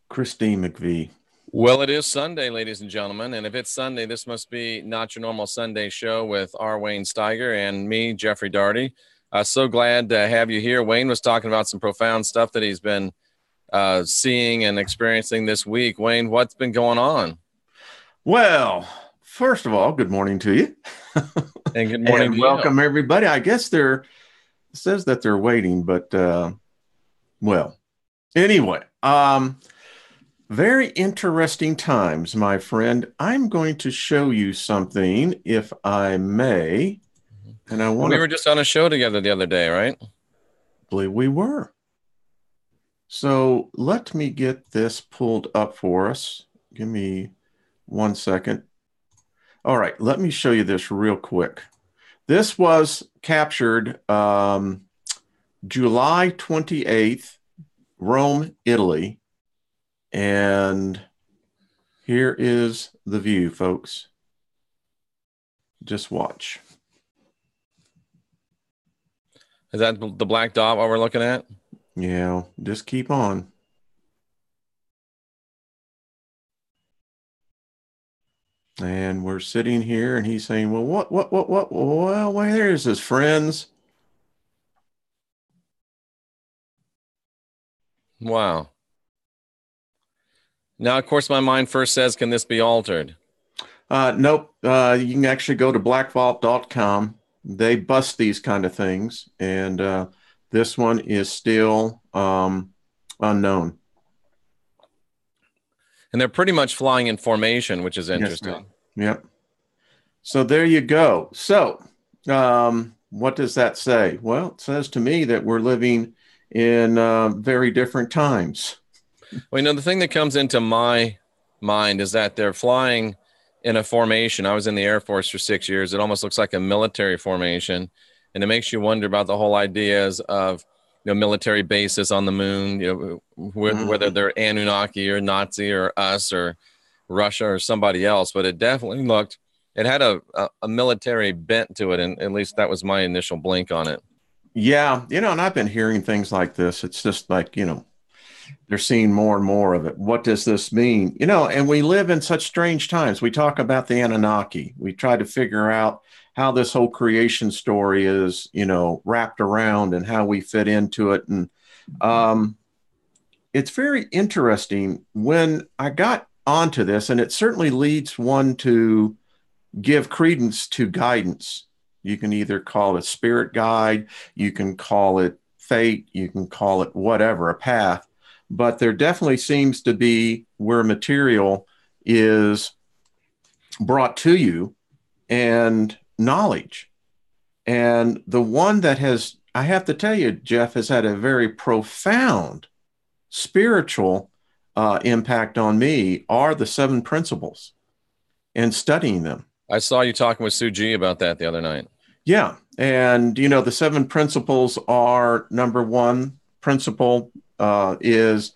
Christine McVie. Well, it is Sunday, ladies and gentlemen, and if it's Sunday, this must be Not Your Normal Sunday Show with R. Wayne Steiger and me, Jeffrey Daugherty. So glad to have you here. Wayne was talking about some profound stuff that he's been seeing and experiencing this week. Wayne, what's been going on? Well, first of all, good morning to you. And good morning and welcome, everybody. I guess it says that they're waiting, but well, anyway, very interesting times, my friend. I'm going to show you something, if I may. And I want We were just on a show together the other day, right? believe we were. So let me get this pulled up for us. Give me 1 second. All right, let me show you this real quick. This was captured July 28th, Rome, Italy. And here is the view, folks. Just watch. Is that the black dot what we're looking at? Yeah, just keep on. And we're sitting here and he's saying, well, what? Well, there's his friends. Wow. Now, of course, my mind first says, can this be altered? Nope. You can actually go to blackvault.com. They bust these kind of things. And this one is still unknown. And they're pretty much flying in formation, which is interesting. Yes, yep. So there you go. So what does that say? Well, it says to me that we're living in very different times. Well, the thing that comes into my mind is that they're flying in a formation. I was in the Air Force for 6 years. It almost looks like a military formation. And it makes you wonder about the whole ideas of military bases on the moon, whether they're Anunnaki or Nazi or us or Russia or somebody else. But it definitely it had a military bent to it. And at least that was my initial blink on it. Yeah. And I've been hearing things like this. It's just like, they're seeing more and more of it. What does this mean? And we live in such strange times. We talk about the Anunnaki. We try to figure out how this whole creation story is, wrapped around and how we fit into it. And it's very interesting when I got onto this, and it certainly leads one to give credence to guidance. You can either call it spirit guide, you can call it fate, you can call it whatever, a path. But there definitely seems to be where material is brought to you and knowledge. And the one that I have to tell you, Jeff, has had a very profound spiritual impact on me are the 7 principles and studying them. I saw you talking with Sue G about that the other night. Yeah. And, the 7 principles are, number 1 principle is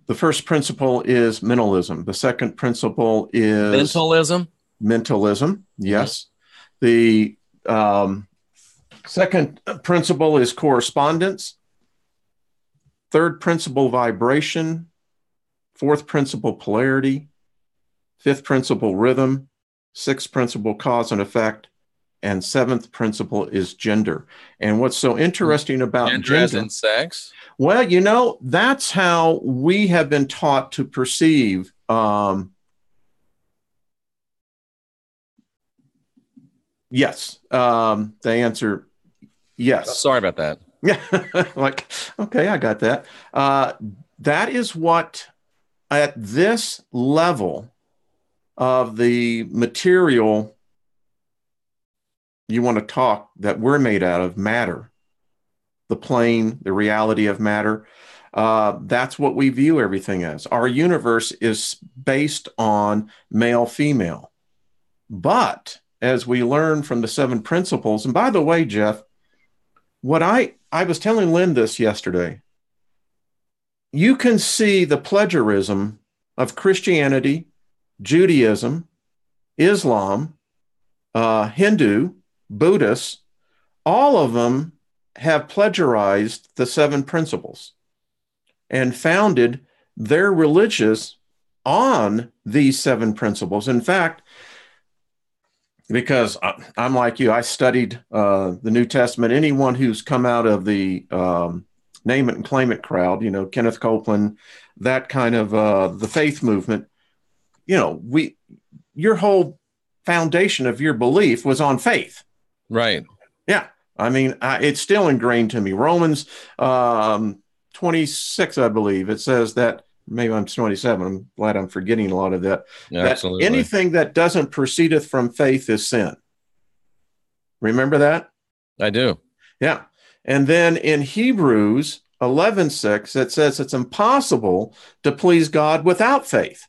the first principle is mentalism. The second principle is mentalism. Yes. Mm-hmm. The second principle is correspondence. Third principle, vibration. Fourth principle, polarity. Fifth principle, rhythm. Sixth principle, cause and effect. And seventh principle is gender. And what's so interesting about gender as in sex? Well, that's how we have been taught to perceive yes. The answer, yes. Oh, sorry about that. Yeah. Like, okay, I got that. That is what at this level of the material you want to talk that we're made out of, matter, the plane, the reality of matter. That's what we view everything as. Our universe is based on male, female. But as we learn from the 7 principles, and by the way, Jeff, what I was telling Lynn this yesterday, you can see the plagiarism of Christianity, Judaism, Islam, Hindu, Buddhists, all of them have plagiarized the 7 principles and founded they're religious on these seven principles. In fact, because I'm like you, I studied the New Testament. Anyone who's come out of the name it and claim it crowd, Kenneth Copeland, that kind of the faith movement, your whole foundation of your belief was on faith. Right. Yeah. I mean, it's still ingrained to me. Romans 26, I believe, it says that, maybe I'm 27. I'm glad I'm forgetting a lot of that. That Absolutely. anything that doesn't proceedeth from faith is sin. Remember that? I do. Yeah. And then in Hebrews 11:6, it says it's impossible to please God without faith.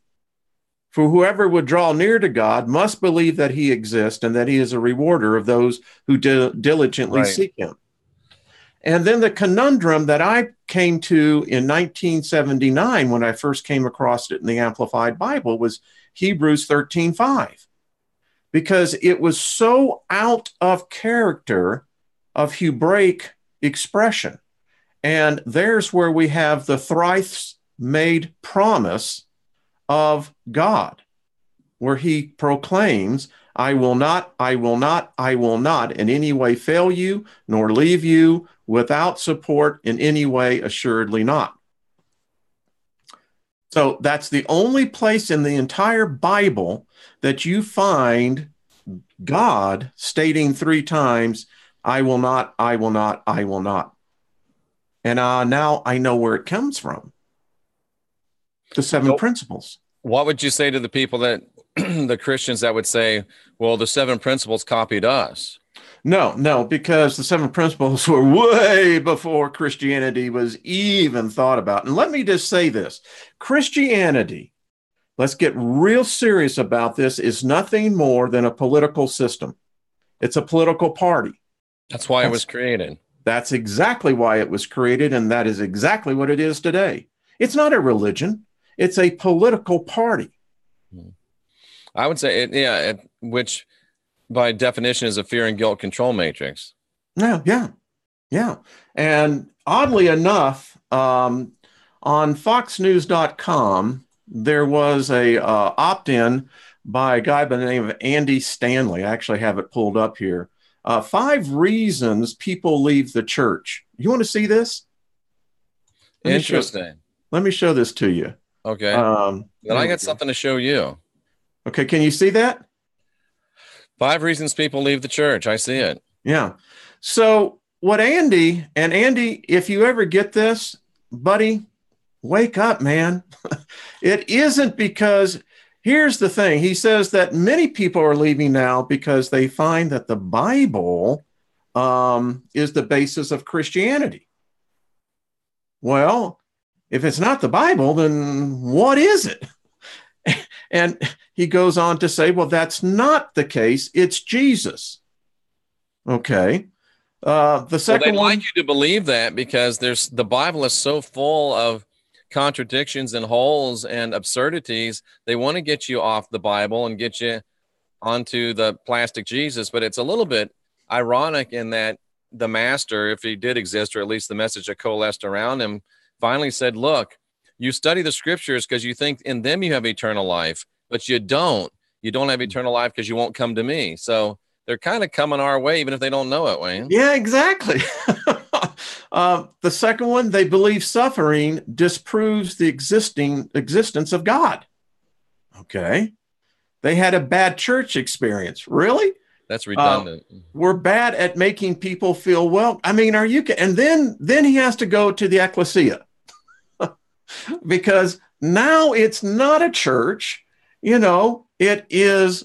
For whoever would draw near to God must believe that he exists and that he is a rewarder of those who diligently seek him. And then the conundrum that I came to in 1979 when I first came across it in the Amplified Bible was Hebrews 13:5, because it was so out of character of Hebraic expression. And there's where we have the thrice made promise of God, where he proclaims, I will not in any way fail you, nor leave you without support in any way, assuredly not. So that's the only place in the entire Bible that you find God stating 3 times, I will not, I will not, I will not. And now I know where it comes from. The 7 principles. What would you say to the people that the Christians that would say, well, the 7 principles copied us? No, because the 7 principles were way before Christianity was even thought about. And let me just say this. Christianity, let's get real serious about this, is nothing more than a political system. It's a political party. That's why it was created. That's exactly why it was created, and that is exactly what it is today. It's not a religion. It's a political party. I would say, which by definition is a fear and guilt control matrix. Yeah. And oddly enough, on foxnews.com, there was a opt-in by a guy by the name of Andy Stanley. I actually have it pulled up here. 5 reasons people leave the church. You want to see this? Interesting. Let me show this to you. Okay. Then I got something to show you. Okay. Can you see that? 5 reasons people leave the church. I see it. Yeah. So what Andy, if you ever get this, buddy, wake up, man. It isn't because, here's the thing. He says that many people are leaving now because they find that the Bible is the basis of Christianity. Well, if it's not the Bible, then what is it? And he goes on to say, well, that's not the case. It's Jesus. Okay. The second one. They'd like you to believe that because the Bible is so full of contradictions and holes and absurdities. They want to get you off the Bible and get you onto the plastic Jesus. But it's a little bit ironic in that the master, if he did exist, or at least the message that coalesced around him, finally said, look, you study the scriptures because you think in them you have eternal life, but you don't. You don't have eternal life because you won't come to me. So they're kind of coming our way, even if they don't know it, Wayne. Yeah, exactly. The second one, they believe suffering disproves the existence of God. Okay. They had a bad church experience. Really? That's redundant. We're bad at making people feel well. I mean, are you? And then he has to go to the ecclesia because now it's not a church. It is,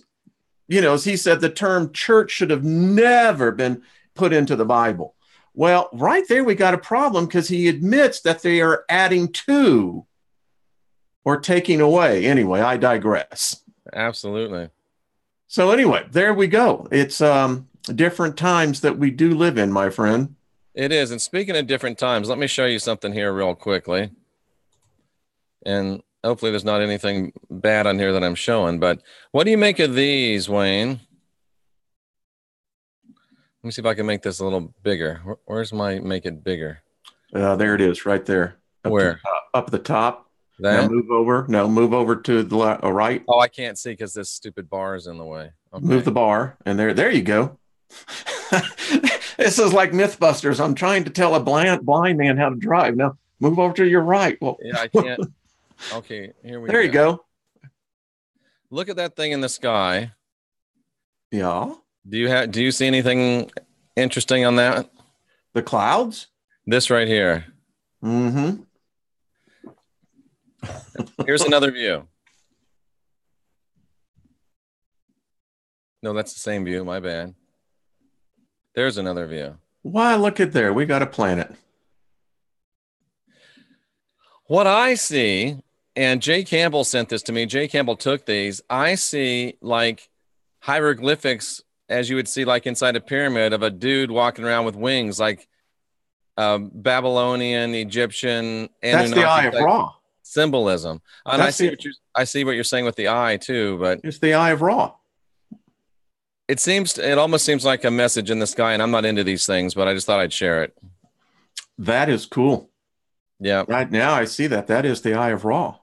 as he said, the term church should have never been put into the Bible. Well, right there, we got a problem because he admits that they are adding to or taking away. Anyway, I digress. Absolutely. So anyway, there we go. It's different times that we do live in, my friend. It is. And speaking of different times, let me show you something here real quickly. And hopefully there's not anything bad on here that I'm showing. But what do you make of these, Wayne? Let me see if I can make this a little bigger. Where's my make it bigger? There it is, right there. Where? Up the top. Now That? move over. No, move over to the right. Oh, I can't see because this stupid bar is in the way. Move Okay. the bar, and there you go. This is like Mythbusters. I'm trying to tell a blind man how to drive. Now move over to your right. Well, Yeah, I can't. Okay, here we there you go. go. Look at that thing in the sky. Yeah. Do you see anything interesting on that? The clouds. This right here. Mm-hmm. Here's another view. No, that's the same view. My bad. There's another view. Why, look at there. We got a planet. What I see, and Jay Campbell sent this to me. Jay Campbell took these. I see like hieroglyphics, as you would see like inside a pyramid, of a dude walking around with wings, like Babylonian, Egyptian, That's the Eye of Anunnaki Ra. symbolism. And That's I see what you're saying with the eye too, but it's the Eye of Ra. it almost seems like a message in the sky, and I'm not into these things, but I just thought I'd share it. That is cool. Yeah. Right now, I see that. That is the Eye of Ra.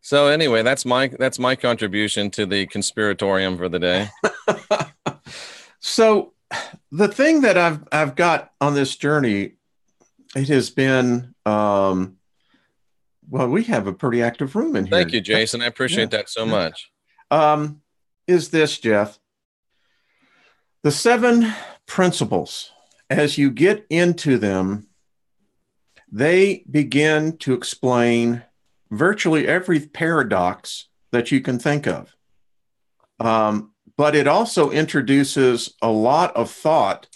So anyway, that's my contribution to the conspiratorium for the day. So the thing that I've got on this journey, it has been well, we have a pretty active room in here. Thank you, Jason. I appreciate that so much. Is this, Jeff? The 7 principles, as you get into them, they begin to explain virtually every paradox that you can think of. But it also introduces a lot of thought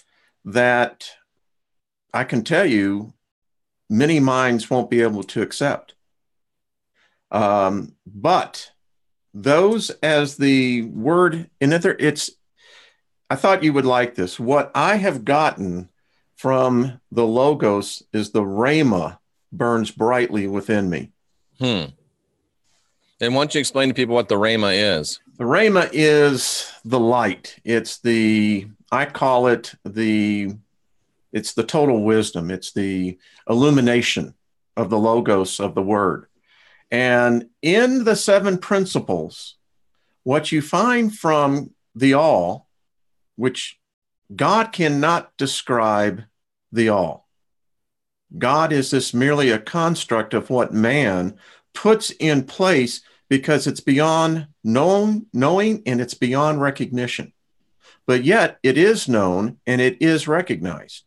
that I can tell you many minds won't be able to accept. But those, as the word, I thought you would like this. What I have gotten from the Logos is the Rhema burns brightly within me. And why don't you explain to people what the Rhema is? The Rhema is the light. I call it it's the total wisdom. It's the illumination of the Logos of the Word. And in the 7 principles, what you find from the all, which God cannot describe the all. God is this merely a construct of what man puts in place because it's beyond knowing and it's beyond recognition. But yet it is known and it is recognized.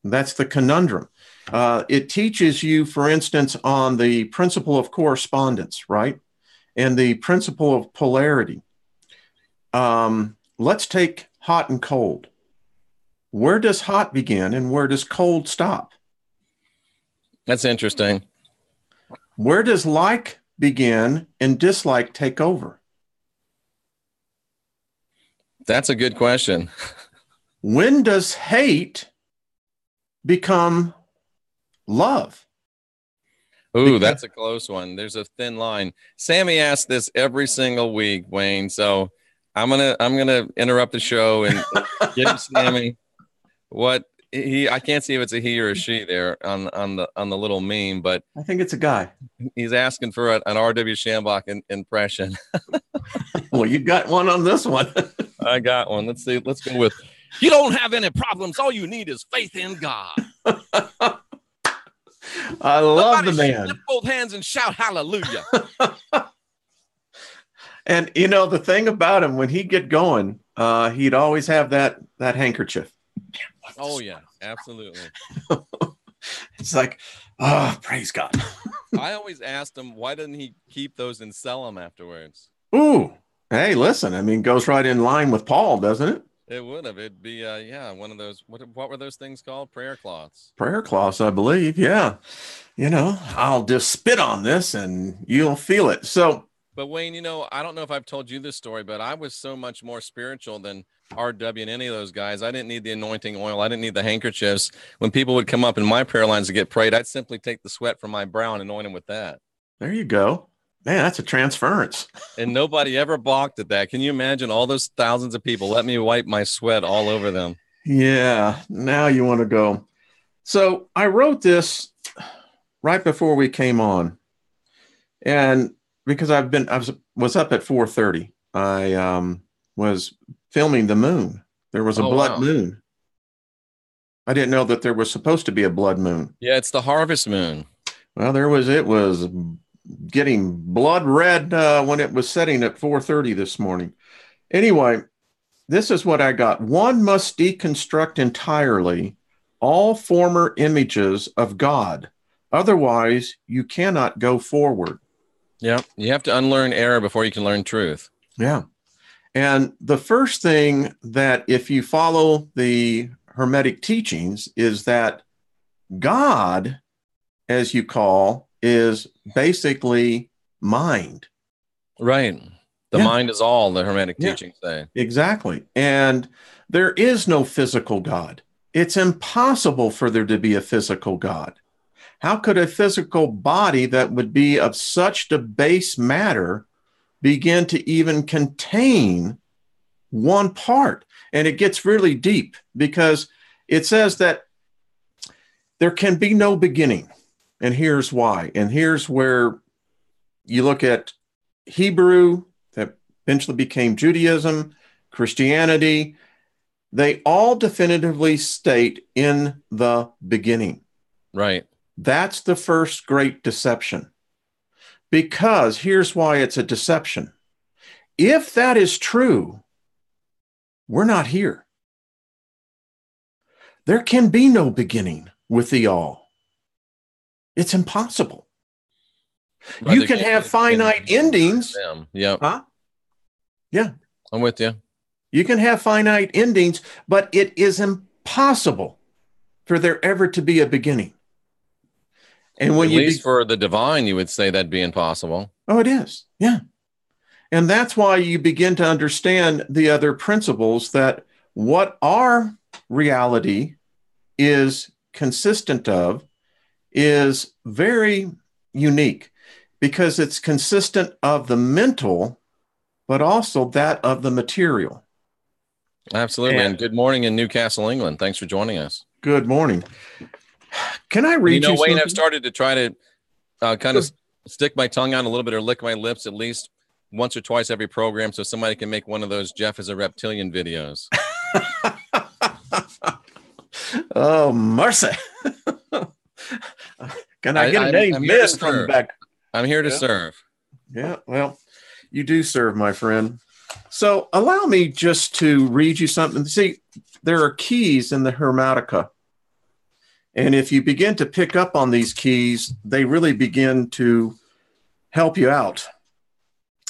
That's the conundrum. It teaches you, for instance, on the principle of correspondence, right? And the principle of polarity. Let's take hot and cold. Where does hot begin and where does cold stop? That's interesting. Where does like begin and dislike take over? That's a good question. When does hate become love? Ooh, that's a close one. There's a thin line. Sammy asks this every single week, Wayne. So I'm gonna interrupt the show and get him, Sammy. I can't see if it's a he or a she there on the little meme, but I think it's a guy. He's asking for an R.W. Shambach impression. Well, you got one on this one. I got one. Let's see. Let's go with, you don't have any problems. All you need is faith in God. I love the man. Lift both hands and shout hallelujah. And you know, the thing about him, when he'd get going, he'd always have that handkerchief. Oh yeah, absolutely. It's like, oh, praise God. I always asked him, why didn't he keep those and sell them afterwards? Ooh, hey, listen, I mean, goes right in line with Paul, doesn't it? It would have. It'd be, one of those, what were those things called? Prayer cloths. Prayer cloths, I believe. Yeah. You know, I'll just spit on this and you'll feel it. So, but Wayne, I don't know if I've told you this story, but I was so much more spiritual than RW and any of those guys. I didn't need the anointing oil. I didn't need the handkerchiefs. When people would come up in my prayer lines to get prayed, I'd simply take the sweat from my brow and anoint them with that. There you go. Man, that's a transference. And nobody ever balked at that. Can you imagine all those thousands of people? Let me wipe my sweat all over them. Yeah, now you want to go. So I wrote this right before we came on. And because was up at 4:30, I was filming the moon. There was a Oh, blood wow. moon. I didn't know that there was supposed to be a blood moon. Yeah, it's the harvest moon. Well, it was getting blood red when it was setting at 4:30 this morning. Anyway, this is what I got. One must deconstruct entirely all former images of God. Otherwise, you cannot go forward. Yeah. You have to unlearn error before you can learn truth. Yeah. And the first thing that, if you follow the Hermetic teachings, is that God, as you call, is basically mind. Right. The Yeah. mind is all, the Hermetic Yeah. teachings say. Exactly. And there is no physical God. It's impossible for there to be a physical God. How could a physical body that would be of such debased matter begin to even contain one part? And it gets really deep because it says that there can be no beginning. And here's why. And here's where you look at Hebrew, that eventually became Judaism, Christianity. They all definitively state in the beginning. Right. That's the first great deception. Because here's why it's a deception. If that is true, we're not here. There can be no beginning with the all. It's impossible. Right, You can have finite endings. Yep. Huh? Yeah. I'm with you. You can have finite endings, but it is impossible for there ever to be a beginning. And when At least for the divine, you would say that'd be impossible. Oh, it is. Yeah. And that's why you begin to understand the other principles, that what our reality is consistent of is very unique, because it's consistent of the mental, but also that of the material. Absolutely. And good morning in Newcastle, England. Thanks for joining us. Good morning. Can I read you Wayne, something? I've started to try to kind of stick my tongue out a little bit, or lick my lips at least once or twice every program, so somebody can make one of those Jeff is a reptilian videos. Oh, mercy. Can I get an amen from back? I'm here to serve. Yeah, well, you do serve, my friend. So allow me just to read you something. See, there are keys in the Hermetica. And if you begin to pick up on these keys, they really begin to help you out.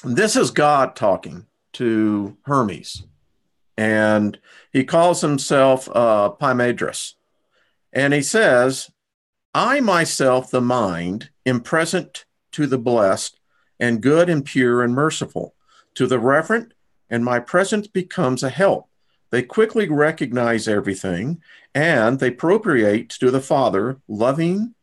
This is God talking to Hermes. And he calls himself Palmistry. And he says, I myself, the mind, am present to the blessed and good and pure and merciful, to the reverent, and my presence becomes a help. They quickly recognize everything, and they appropriate to the Father, loving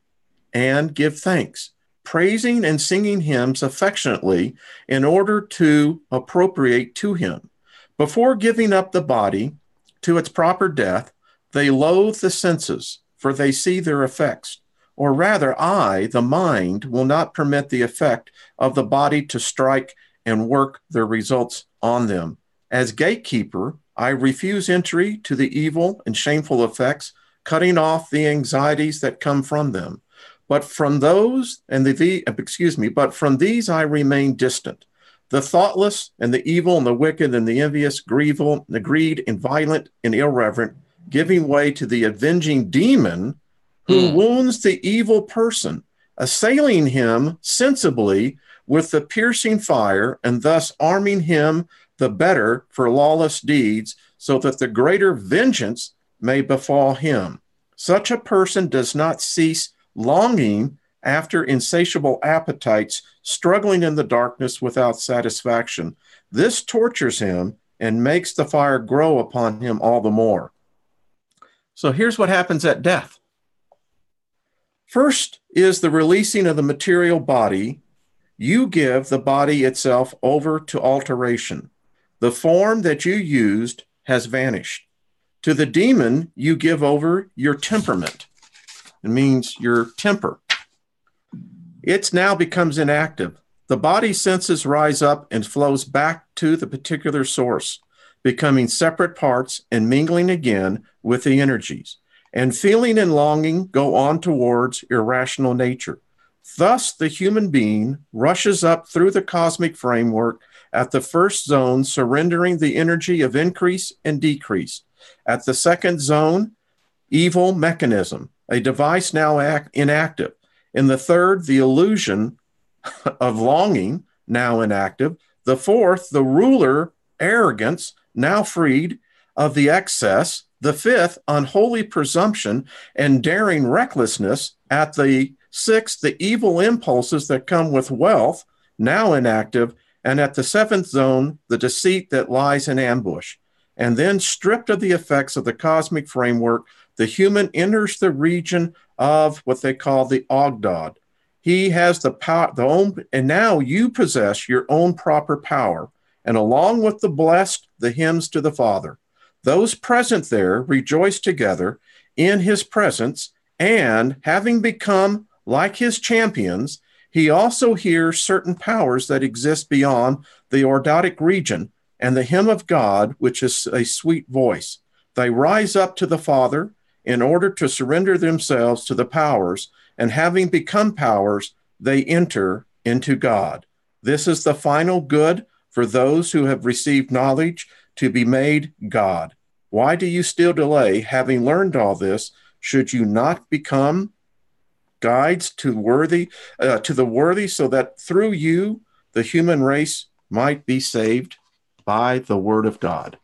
and give thanks, praising and singing hymns affectionately in order to appropriate to him. Before giving up the body to its proper death, they loathe the senses, for they see their effects. Or rather, I, the mind, will not permit the effect of the body to strike and work their results on them. As gatekeeper, I refuse entry to the evil and shameful effects, cutting off the anxieties that come from them. But from those but from these I remain distant. The thoughtless and the evil and the wicked and the envious, the greed and violent and irreverent, giving way to the avenging demon who wounds the evil person, assailing him sensibly with the piercing fire, and thus arming him the better for lawless deeds, so that the greater vengeance may befall him. Such a person does not cease longing after insatiable appetites, struggling in the darkness without satisfaction. This tortures him and makes the fire grow upon him all the more. So here's what happens at death. First is the releasing of the material body. You give the body itself over to alteration. The form that you used has vanished. To the demon, you give over your temperament. It means your temper. It now becomes inactive. the body senses rise up and flows back to the particular source, becoming separate parts and mingling again with the energies. And feeling and longing go on towards irrational nature. Thus, the human being rushes up through the cosmic framework at the first zone, surrendering the energy of increase and decrease. At the second zone, evil mechanism, a device now inactive. In the third, the illusion of longing, now inactive. The fourth, the ruler, arrogance, now freed of the excess. The fifth, unholy presumption and daring recklessness. At the sixth, the evil impulses that come with wealth, now inactive. And at the seventh zone, the deceit that lies in ambush. And then, stripped of the effects of the cosmic framework, the human enters the region of what they call the Ogdod. He has the power, and now you possess your own proper power. And along with the blessed, the hymns to the Father. Those present there rejoice together in his presence, and having become like his champions, he also hears certain powers that exist beyond the Ordotic region and the hymn of God, which is a sweet voice. They rise up to the Father in order to surrender themselves to the powers, and having become powers, they enter into God. This is the final good for those who have received knowledge to be made God. Why do you still delay, having learned all this? Should you not become guides to the worthy, so that through you the human race might be saved by the word of God?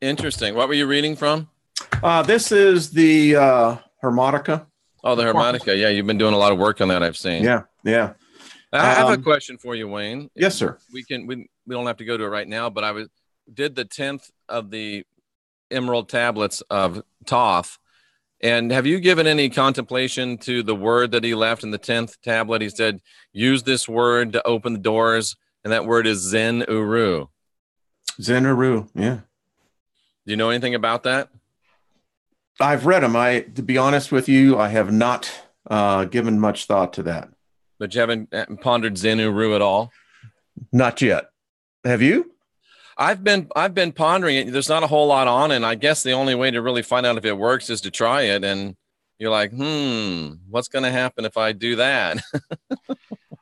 Interesting. What were you reading from? This is the Harmonica. Oh, the Harmonica. Yeah, you've been doing a lot of work on that, I've seen. Yeah. I have a question for you, Wayne. Yes, sir. We don't have to go to it right now, but I did the 10th of the Emerald Tablets of Thoth. And have you given any contemplation to the word that he left in the 10th tablet? He said, use this word to open the doors. And that word is Zen Uru. Zen Uru, yeah. Do you know anything about that? I've read them. To be honest with you, I have not given much thought to that. But you haven't pondered Zen Uru at all? Not yet. Have you? I've been pondering it. There's not a whole lot on it. And I guess the only way to really find out if it works is to try it. And you're like, what's going to happen if I do that?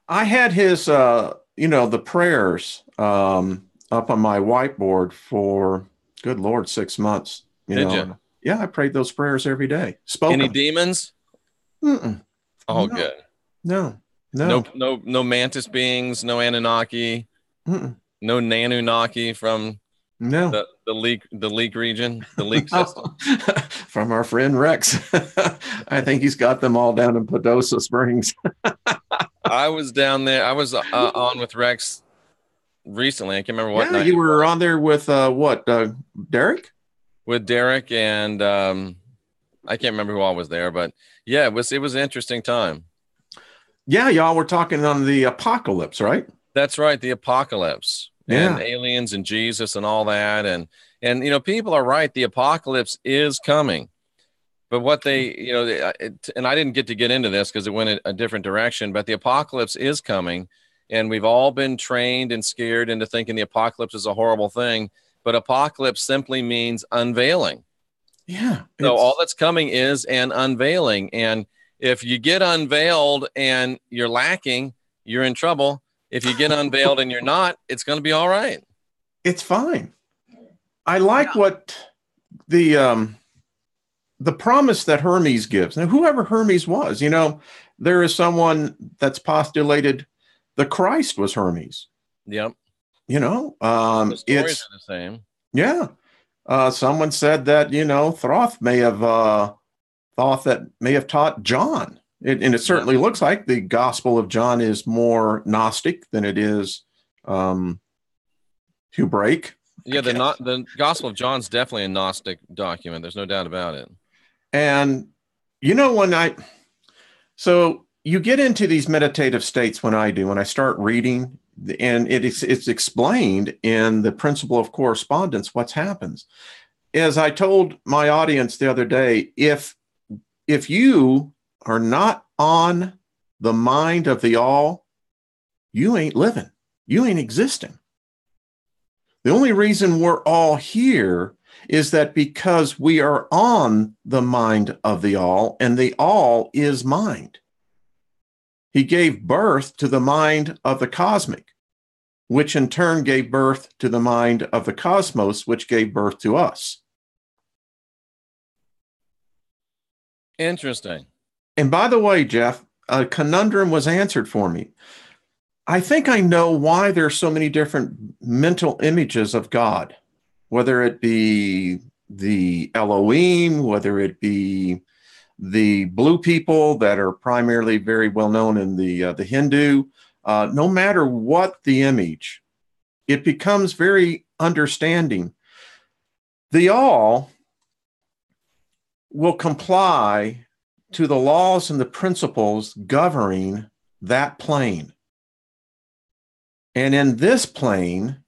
I had his, the prayers up on my whiteboard for, good Lord, 6 months. Did you? Yeah, I prayed those prayers every day. Any demons? Mm-mm. Oh, no. Good. No mantis beings, no Anunnaki. Mm-mm. No Nanunnaki from the leak region, the leak system. From our friend Rex. I think he's got them all down in Padosa Springs. I was down there. I was on with Rex recently. I can't remember what night. You were on there with Derek? With Derek and I can't remember who all was there, but yeah, it was an interesting time. Yeah, y'all were talking on the apocalypse, right? That's right, the apocalypse. And aliens and Jesus and all that. And people are right. The apocalypse is coming. But what and I didn't get into this because it went a different direction, but the apocalypse is coming. And we've all been trained and scared into thinking the apocalypse is a horrible thing. But apocalypse simply means unveiling. Yeah. So all that's coming is an unveiling. And if you get unveiled and you're lacking, you're in trouble. If you get unveiled and you're not, it's going to be all right. It's fine. I like what the promise that Hermes gives. Now, whoever Hermes was, there is someone that's postulated the Christ was Hermes. Yep. The stories are the same. Yeah. Someone said that, Thoth may have taught John. And it certainly looks like the Gospel of John is more Gnostic than it is Hebraic. Yeah, the Gospel of John's definitely a Gnostic document. There's no doubt about it. And so you get into these meditative states when I start reading, and it's explained in the principle of correspondence what happens. As I told my audience the other day, if you are not on the mind of the all, you ain't living. You ain't existing. The only reason we're all here is that because we are on the mind of the all, and the all is mind. He gave birth to the mind of the cosmic, which in turn gave birth to the mind of the cosmos, which gave birth to us. Interesting. And by the way, Jeff, a conundrum was answered for me. I think I know why there are so many different mental images of God, whether it be the Elohim, whether it be the blue people that are primarily very well known in the Hindu. No matter what the image, it becomes very understanding. The all will comply to the laws and the principles governing that plane. And in this plane,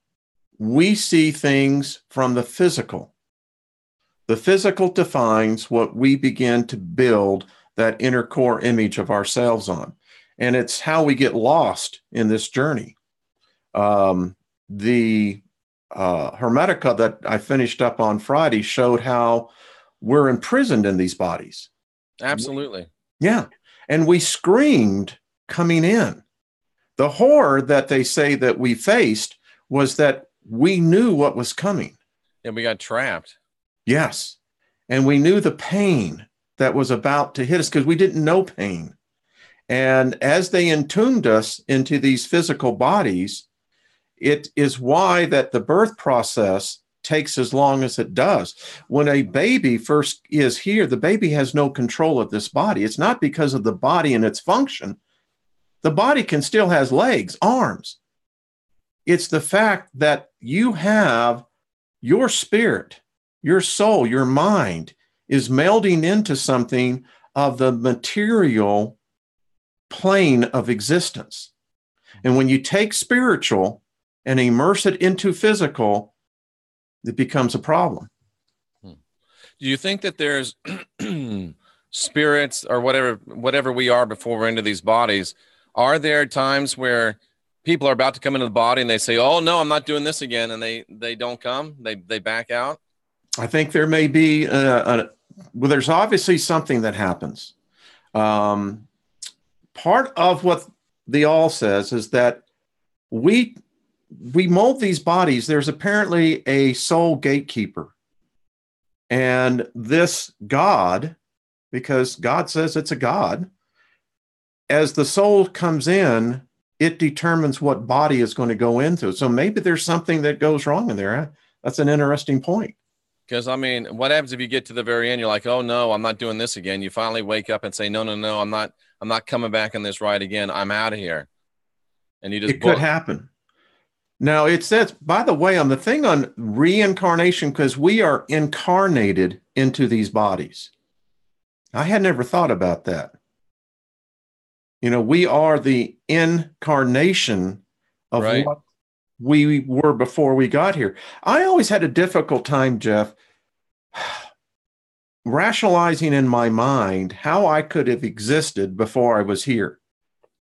we see things from the physical. The physical defines what we begin to build that inner core image of ourselves on. And it's how we get lost in this journey. The Hermetica that I finished up on Friday showed how we're imprisoned in these bodies. Absolutely. Yeah. And we screamed coming in. The horror that they say that we faced was that we knew what was coming. And we got trapped. Yes. And we knew the pain that was about to hit us because we didn't know pain. And as they entombed us into these physical bodies, it is why that the birth process takes as long as it does. When a baby first is here, the baby has no control of this body. It's not because of the body and its function. The body can still has legs, arms. It's the fact that you have your spirit, your soul, your mind is melding into something of the material plane of existence. And when you take spiritual and immerse it into physical, it becomes a problem. Do you think that there's spirits or whatever we are before we're into these bodies? Are there times where people are about to come into the body and they say, oh, no, I'm not doing this again, and they don't come? They back out? I think there may be, well, there's obviously something that happens. Part of what the all says is that we mold these bodies. There's apparently a soul gatekeeper. And this God, because God says it's a God, as the soul comes in, it determines what body is going to go into. So maybe there's something that goes wrong in there. That's an interesting point. Because, I mean, what happens if you get to the very end? You're like, oh, no, I'm not doing this again. You finally wake up and say, no, I'm not coming back on this ride again. I'm out of here. And you just could happen. Now, it says, by the way, on the thing on reincarnation, because we are incarnated into these bodies. I had never thought about that. You know, we are the incarnation of what we were before we got here. I always had a difficult time, Jeff, rationalizing in my mind how I could have existed before I was here.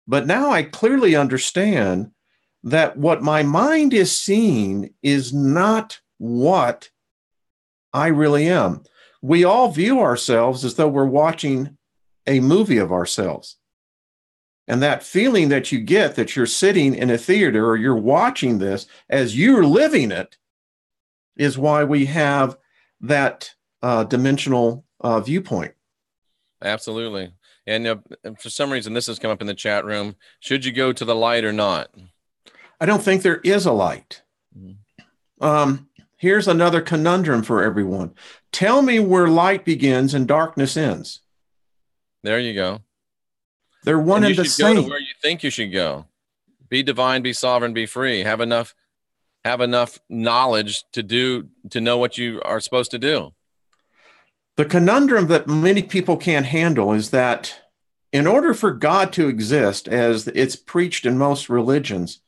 But now I clearly understand that what my mind is seeing is not what I really am. We all view ourselves as though we're watching a movie of ourselves. And that feeling that you get that you're sitting in a theater or you're watching this as you're living it is why we have that dimensional viewpoint. Absolutely. And for some reason, this has come up in the chat room. Should you go to the light or not? I don't think there is a light. Here's another conundrum for everyone. Tell me where light begins and darkness ends. There you go. They're one and the same. You should go to where you think you should go. Be divine, be sovereign, be free. Have enough knowledge to know what you are supposed to do. The conundrum that many people can't handle is that in order for God to exist, as it's preached in most religions,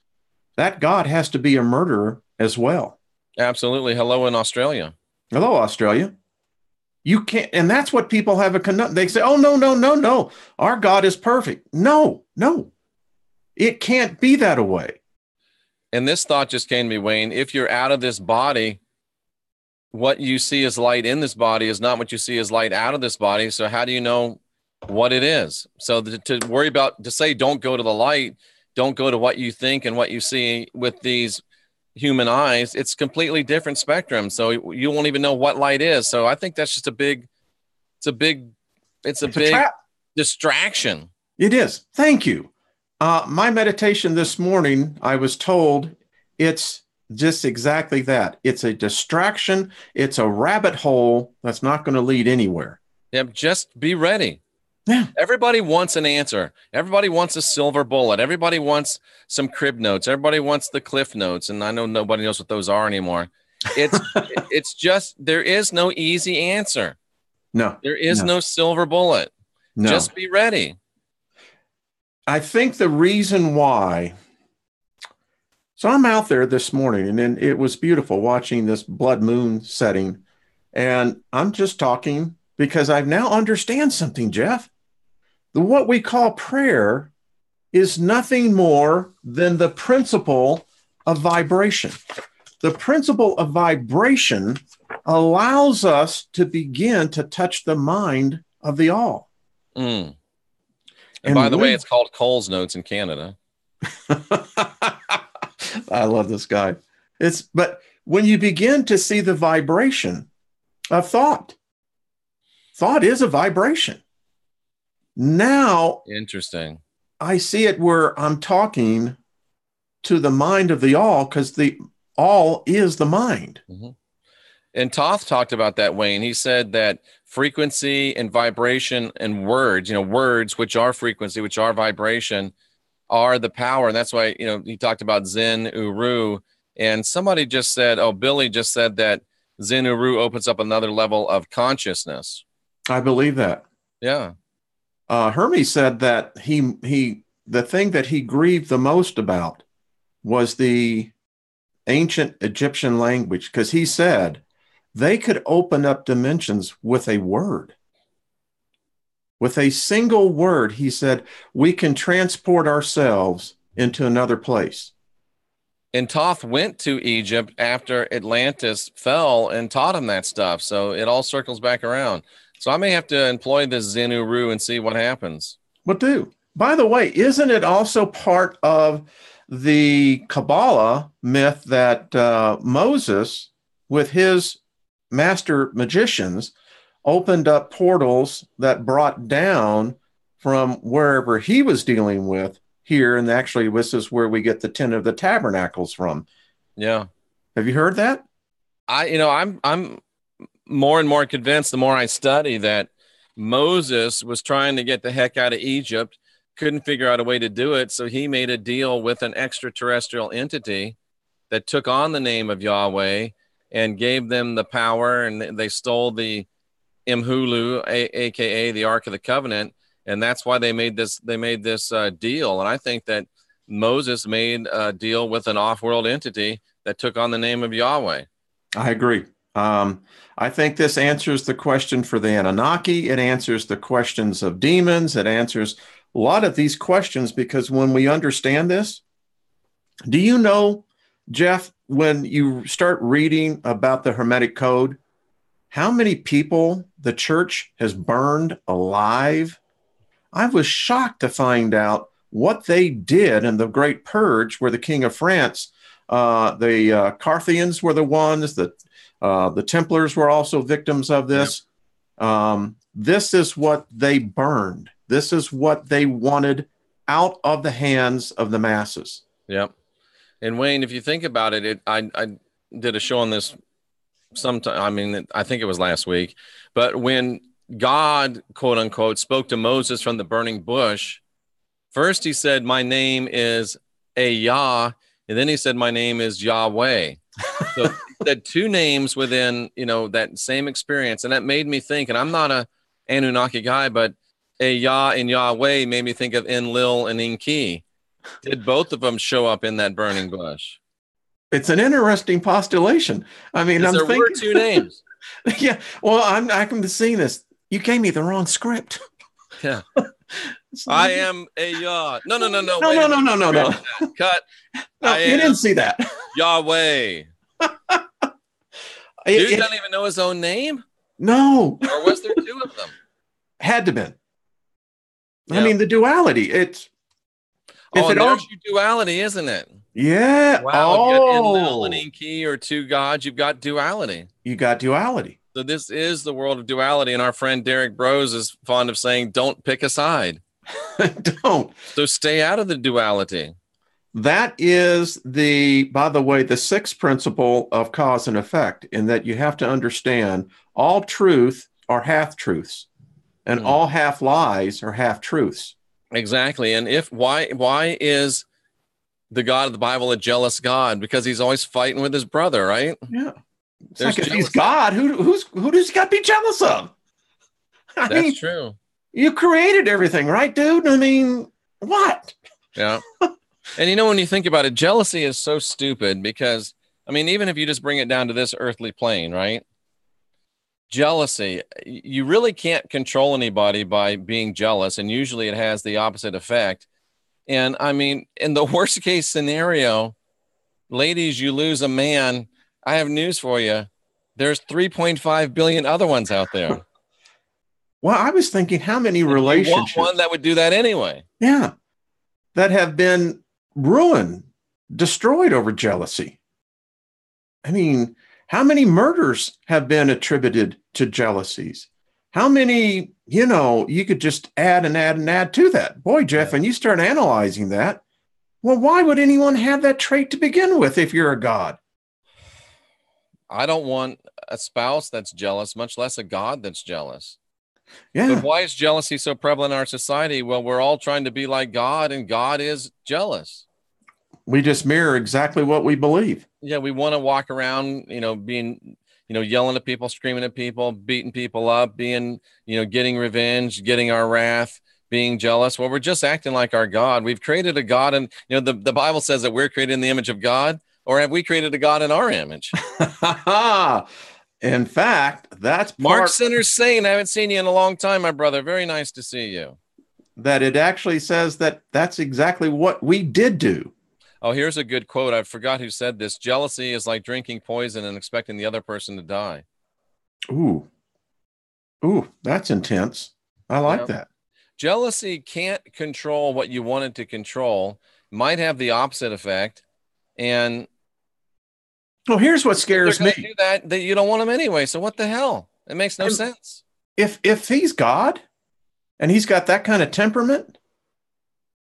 that God has to be a murderer as well. Absolutely. Hello in Australia. Hello, Australia. You can't, and that's what people have a conundrum. They say, oh, no. Our God is perfect. No. It can't be that way. And this thought just came to me, Wayne. If you're out of this body, what you see as light in this body is not what you see as light out of this body. So how do you know what it is? So to worry about, to say, don't go to the light, don't go to what you think and what you see with these human eyes. It's completely different spectrum. So you won't even know what light is. So I think that's just a big Trap. Distraction. It is. Thank you. My meditation this morning, I was told it's just exactly that. It's a distraction. It's a rabbit hole that's not going to lead anywhere. Yeah, just be ready. Yeah. Everybody wants an answer. Everybody wants a silver bullet. Everybody wants some crib notes. Everybody wants the cliff notes. And I know nobody knows what those are anymore. It's just, there is no easy answer. No. There is no silver bullet. No. Just be ready. I think the reason why, so I'm out there this morning, and then it was beautiful watching this blood moon setting, and I'm just talking because I now understand something, Jeff. What we call prayer is nothing more than the principle of vibration. The principle of vibration allows us to begin to touch the mind of the all. Mm. And by the way, it's called Cole's Notes in Canada. I love this guy. But when you begin to see the vibration of thought is a vibration. Now, interesting. I see it where I'm talking to the mind of the all, because the all is the mind. Mm-hmm. And Toth talked about that, Wayne. He said that frequency and vibration and words, words, which are frequency, which are vibration, are the power. And that's why, he talked about Zen Uru. And somebody just said, Billy just said that Zen Uru opens up another level of consciousness. I believe that. Yeah. Hermes said that the thing that he grieved the most about was the ancient Egyptian language, because he said they could open up dimensions with a word. With a single word, he said, we can transport ourselves into another place. And Thoth went to Egypt after Atlantis fell and taught him that stuff. So it all circles back around. So I may have to employ this Zen Uru and see what happens. What do? By the way, isn't it also part of the Kabbalah myth that Moses, with his master magicians, opened up portals that brought down from wherever he was dealing with here? And actually, this is where we get the Ten of the Tabernacles from. Yeah. Have you heard that? I'm more and more convinced the more I study that Moses was trying to get the heck out of Egypt, couldn't figure out a way to do it. So he made a deal with an extraterrestrial entity that took on the name of Yahweh and gave them the power. And they stole the Imhulu, aka the Ark of the Covenant. And that's why they made this deal. And I think that Moses made a deal with an off-world entity that took on the name of Yahweh. I agree. I think this answers the question for the Anunnaki. It answers the questions of demons. It answers a lot of these questions, because when we understand this, do you know, Jeff, when you start reading about the Hermetic Code, how many people the church has burned alive? I was shocked to find out what they did in the Great Purge, where the King of France, the Carthians were the ones, the Templars were also victims of this. Yep. This is what they burned. This is what they wanted out of the hands of the masses. Yep. And Wayne, if you think about it, I did a show on this sometime. I mean, I think it was last week, but when God, quote unquote, spoke to Moses from the burning bush, first he said, my name is Yah, and then he said, my name is Yahweh. So he said two names within, that same experience. And that made me think, and I'm not a Anunnaki guy, but Yah and Yahweh made me think of Enlil and Enki. Did both of them show up in that burning bush? It's an interesting postulation. I mean, there were two names. Yeah. Well, I can see this. You gave me the wrong script. Yeah. I am a no, no, no, no. No, Wait no, a no, minute. no, no, no. Cut. No, I you didn't am see that. Yahweh. Dude doesn't even know his own name? No. Or was there two of them? Had to been. Yeah. I mean, the duality. It's oh, and there's your duality, isn't it? Yeah. Wow. In Leonin key or two gods, you've got duality. You got duality. So this is the world of duality. And our friend Derek Brose is fond of saying, don't pick a side. Don't. So stay out of the duality. That is by the way, the sixth principle of cause and effect, in that you have to understand all truth are half truths and all half lies are half truths. Exactly. And why is the God of the Bible a jealous God? Because he's always fighting with his brother, right? Yeah. It's like, if he's God, who does he got to be jealous of? That's true. You created everything, right, dude? I mean, what? Yeah. And you know, when you think about it, jealousy is so stupid because, I mean, even if you just bring it down to this earthly plane, right? Jealousy, you really can't control anybody by being jealous. And usually it has the opposite effect. And I mean, in the worst case scenario, ladies, you lose a man. I have news for you. There's 3.5 billion other ones out there. Well, I was thinking how many relationships. You want one that would do that anyway. Yeah. That have been ruined, destroyed over jealousy. I mean, how many murders have been attributed to jealousies? How many, you could just add and add and add to that. Boy, Jeff, and you start analyzing that. Well, why would anyone have that trait to begin with if you're a God? I don't want a spouse that's jealous, much less a God that's jealous. Yeah. But why is jealousy so prevalent in our society? Well, we're all trying to be like God, and God is jealous. We just mirror exactly what we believe. Yeah, we want to walk around, being, yelling at people, screaming at people, beating people up, being, getting revenge, getting our wrath, being jealous. Well, we're just acting like our God. We've created a God, and the Bible says that we're created in the image of God. Or have we created a God in our image? In fact, that's Mark Sinner's saying, I haven't seen you in a long time, my brother. Very nice to see you. That it actually says that that's exactly what we did do. Oh, here's a good quote. I forgot who said this. Jealousy is like drinking poison and expecting the other person to die. Ooh, that's intense. I like that. Jealousy can't control what you want it to control. Might have the opposite effect. And well, here's what scares me. Do that you don't want them anyway. So what the hell? It makes no sense. If he's God and he's got that kind of temperament,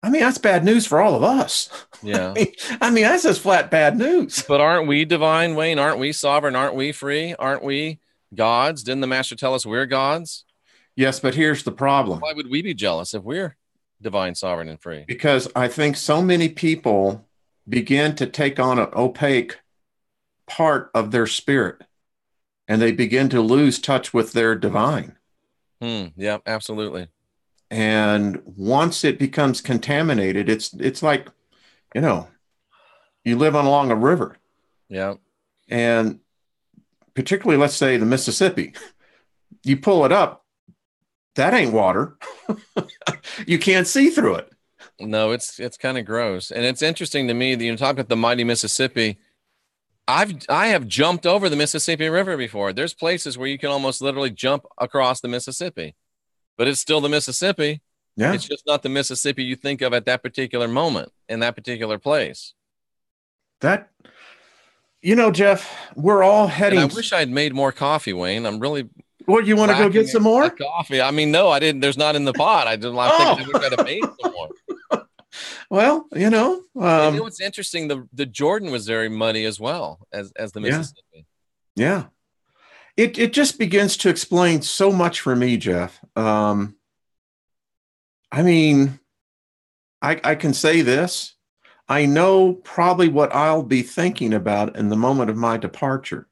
I mean, that's bad news for all of us. Yeah. I mean, that's just flat bad news. But aren't we divine, Wayne? Aren't we sovereign? Aren't we free? Aren't we gods? Didn't the master tell us we're gods? Yes, but here's the problem. Why would we be jealous if we're divine, sovereign, and free? Because I think so many people begin to take on an opaque part of their spirit, and they begin to lose touch with their divine. Yeah, absolutely. And once it becomes contaminated, it's like, you live along a river. Yeah. And particularly, let's say the Mississippi, you pull it up, that ain't water. You can't see through it. No, it's kind of gross. And it's interesting to me that you talk about the mighty Mississippi. I have jumped over the Mississippi River before. There's places where you can almost literally jump across the Mississippi, but it's still the Mississippi. Yeah. It's just not the Mississippi you think of at that particular moment in that particular place. That, Jeff, we're all heading. And I wish I'd made more coffee, Wayne. I'm really. Well, you want to go get some more coffee? I mean, no, I didn't. There's not in the pot. I wish I'd have made some more. Well, what's interesting, the Jordan was very muddy as well as the Mississippi. Yeah. It just begins to explain so much for me, Jeff. I mean, I can say this. I know probably what I'll be thinking about in the moment of my departure.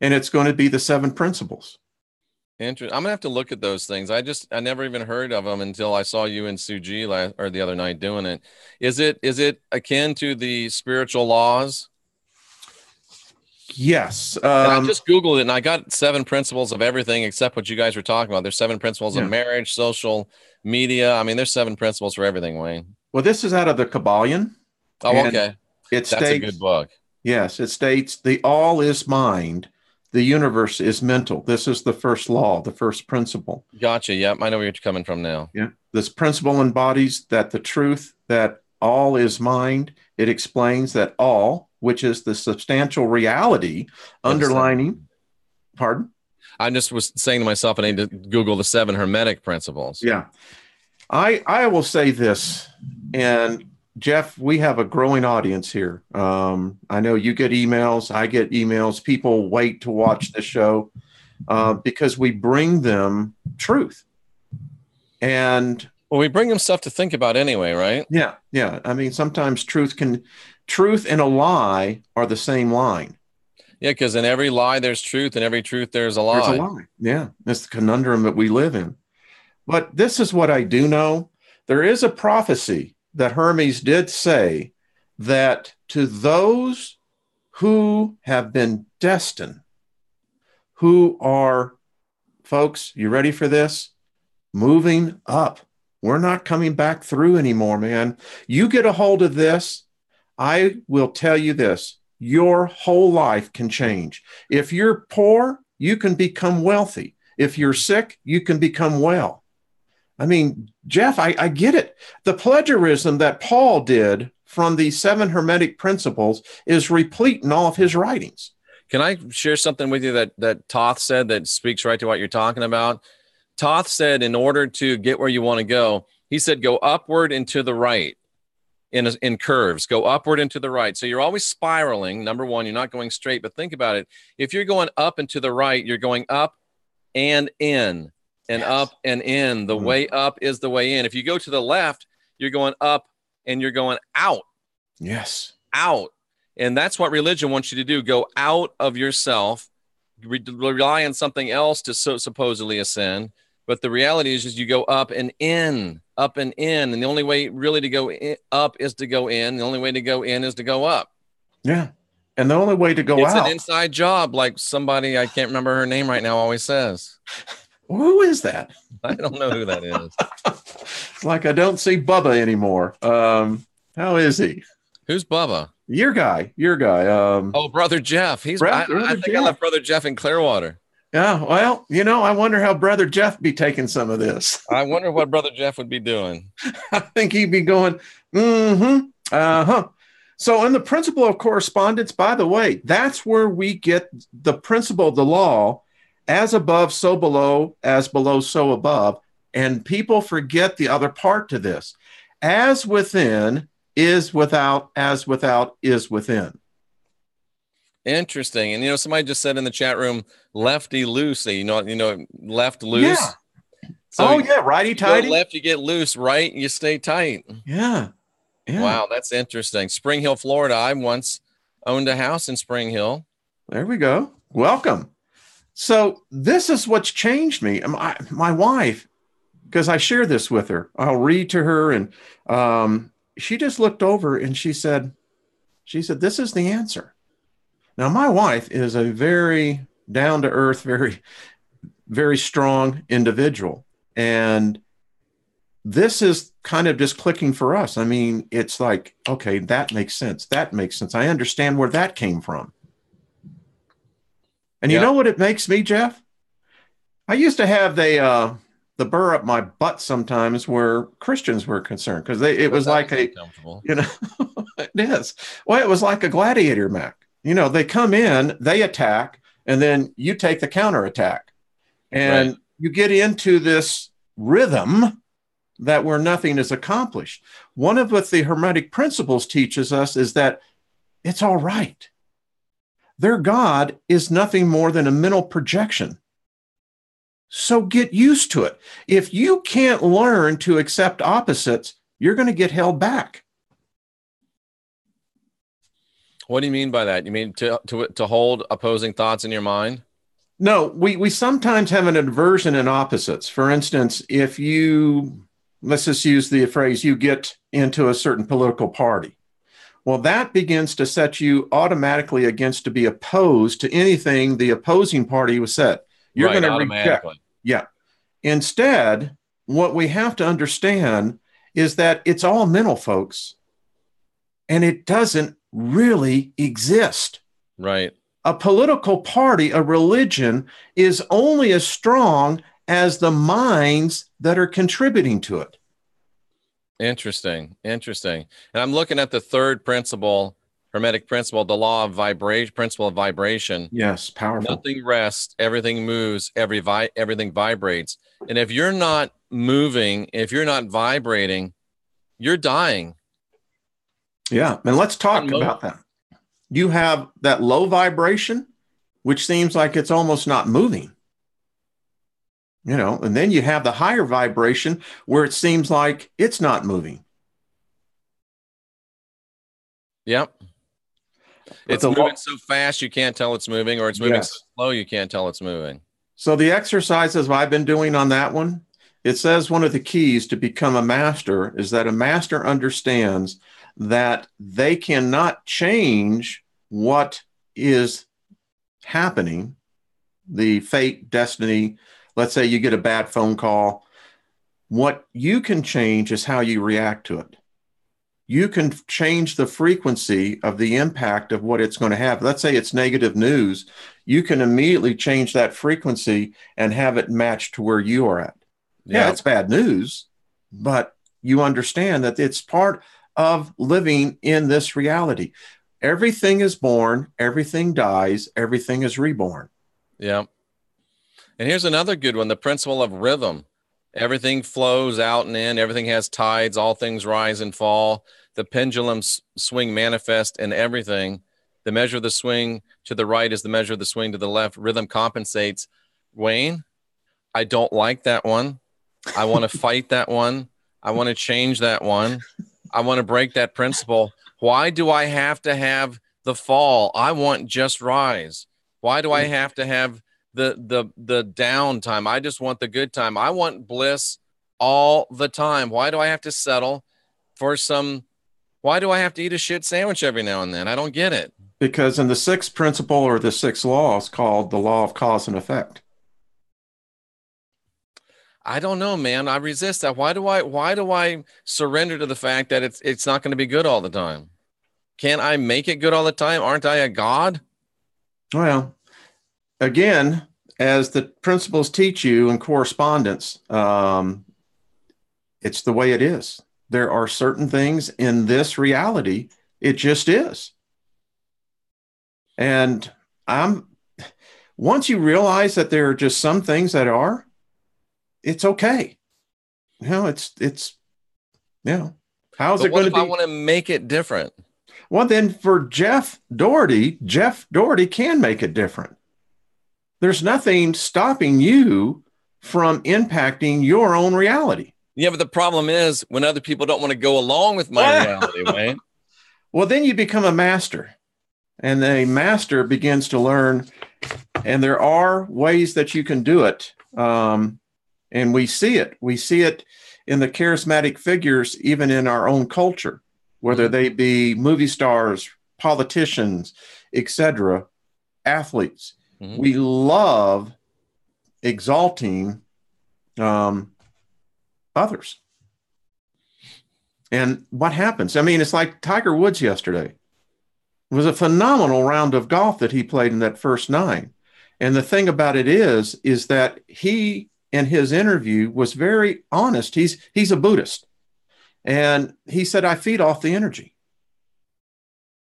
And it's going to be the 7 principles. Interesting. I'm gonna have to look at those things. I never even heard of them until I saw you and Suji the other night doing it. Is it akin to the spiritual laws? Yes. And I just Googled it and I got 7 principles of everything except what you guys were talking about. There's 7 principles of marriage, social media. I mean, there's 7 principles for everything, Wayne. Well, this is out of the Kabbalion. Oh, okay. It That's states, a good book. yes, it states the all is mind. The universe is mental. This is the first law, the first principle. Gotcha. Yep. I know where you're coming from now. Yeah. This principle embodies that the truth that all is mind. It explains that all, which is the substantial reality underlining, pardon? I just was saying to myself, I need to Google the 7 Hermetic principles. Yeah. I will say this, and Jeff, we have a growing audience here. I know you get emails, I get emails. People wait to watch the show because we bring them truth. And well, we bring them stuff to think about anyway, right? Yeah. Yeah. I mean, sometimes truth and a lie are the same line. Yeah, because in every lie there's truth, and every truth there's a lie. There's a lie. Yeah. That's the conundrum that we live in. But this is what I do know. There is a prophecy that Hermes did say that to those who have been destined, who are, folks, you ready for this? Moving up. We're not coming back through anymore, man. You get a hold of this. I will tell you this. Your whole life can change. If you're poor, you can become wealthy. If you're sick, you can become well. I mean, Jeff, I get it. The plagiarism that Paul did from the 7 Hermetic principles is replete in all of his writings. Can I share something with you that Toth said that speaks right to what you're talking about? Toth said, in order to get where you want to go, he said, go upward and to the right in curves, go upward and to the right. So you're always spiraling. Number one, you're not going straight, but think about it. If you're going up and to the right, you're going up and in. And up and in. The way up is the way in. If you go to the left, you're going up and you're going out. Yes. Out. And that's what religion wants you to do. Go out of yourself, rely on something else to supposedly ascend. But the reality is you go up and in, up and in. And the only way really to go up is to go in. The only way to go in is to go up. Yeah. And the only way to go out. It's an inside job, like somebody, I can't remember her name right now, always says. Who is that? I don't know who that is. It's like I don't see Bubba anymore. How is he? Who's Bubba? Your guy. Oh, Brother Jeff. I think I left Brother Jeff in Clearwater. Yeah, well, I wonder how Brother Jeff be taking some of this. I wonder what Brother Jeff would be doing. I think he'd be going, So in the principle of correspondence, by the way, that's where we get the principle of the law. As above, so below, as below, so above. And people forget the other part to this. As within is without, as without is within. Interesting. And, somebody just said in the chat room, lefty loosey, left loose. Yeah. So righty tighty. Left, you get loose. Right, you stay tight. Yeah. Wow, that's interesting. Spring Hill, Florida. I once owned a house in Spring Hill. There we go. Welcome. So this is what's changed me. My wife, because I share this with her, I'll read to her, and she just looked over and she said, this is the answer. Now, my wife is a very down-to-earth, very, very strong individual. And this is kind of just clicking for us. I mean, it's like, okay, that makes sense. That makes sense. I understand where that came from. And you know what it makes me, Jeff? I used to have the burr up my butt sometimes where Christians were concerned because it was like it is. Well, it was like a gladiator match. They come in, they attack, and then you take the counterattack. And you get into this rhythm that where nothing is accomplished. One of what the Hermetic principles teaches us is that it's all right. Their God is nothing more than a mental projection. So get used to it. If you can't learn to accept opposites, you're going to get held back. What do you mean by that? You mean to hold opposing thoughts in your mind? No, we sometimes have an aversion in opposites. For instance, if let's just use the phrase, you get into a certain political party. Well, that begins to set you automatically against to be opposed to anything the opposing party was said. You're Right, going to reject. automatically. Yeah. Instead, what we have to understand is that it's all mental, folks, and it doesn't really exist. Right. A political party, a religion, is only as strong as the minds that are contributing to it. Interesting. Interesting. And I'm looking at the third principle, Hermetic principle, the law of vibration, principle of vibration. Yes, powerful. Nothing rests, everything moves, everything vibrates. And if you're not moving, if you're not vibrating, you're dying. Yeah. And let's talk about that. You have that low vibration, which seems like it's almost not moving. You know, and then you have the higher vibration where it seems like it's not moving. Yep. It's moving so fast you can't tell it's moving, or it's moving so slow you can't tell it's moving. So the exercises I've been doing on that one, it says one of the keys to become a master is that a master understands that they cannot change what is happening, the fate, destiny. Let's say you get a bad phone call. What you can change is how you react to it. You can change the frequency of the impact of what it's going to have. Let's say it's negative news. You can immediately change that frequency and have it match to where you are at. Yeah, it's bad news, but you understand that it's part of living in this reality. Everything is born, everything dies, everything is reborn. Yeah. And here's another good one, the principle of rhythm. Everything flows out and in, everything has tides, all things rise and fall. The pendulums swing manifest in everything. The measure of the swing to the right is the measure of the swing to the left. Rhythm compensates. Wayne, I don't like that one. I want to fight that one. I want to change that one. I want to break that principle. Why do I have to have the fall? I want just rise. Why do I have to have the down time? I just want the good time. I want bliss all the time. Why do I have to settle for why do I have to eat a shit sandwich every now and then? I don't get it. Because in the sixth principle or the sixth law is called the law of cause and effect. I don't know, man. I resist that. Why do I surrender to the fact that it's not going to be good all the time? Can't I make it good all the time? Aren't I a god? Well, again, as the principles teach you in correspondence, it's the way it is. There are certain things in this reality, it just is. And once you realize that there are just some things that are, it's okay. You know, it's how's it going to be? I want to make it different. Well, then for Jeff Doherty can make it different. There's nothing stopping you from impacting your own reality. Yeah, but the problem is when other people don't want to go along with my reality, Wayne. Well, then you become a master, and the master begins to learn, and there are ways that you can do it. And we see it. We see it in the charismatic figures, even in our own culture, whether they be movie stars, politicians, etc., athletes. Mm-hmm. We love exalting others. And what happens? I mean, it's like Tiger Woods yesterday. It was a phenomenal round of golf that he played in that first 9. And the thing about it is that he, in his interview, was very honest. He's a Buddhist. And he said, I feed off the energy.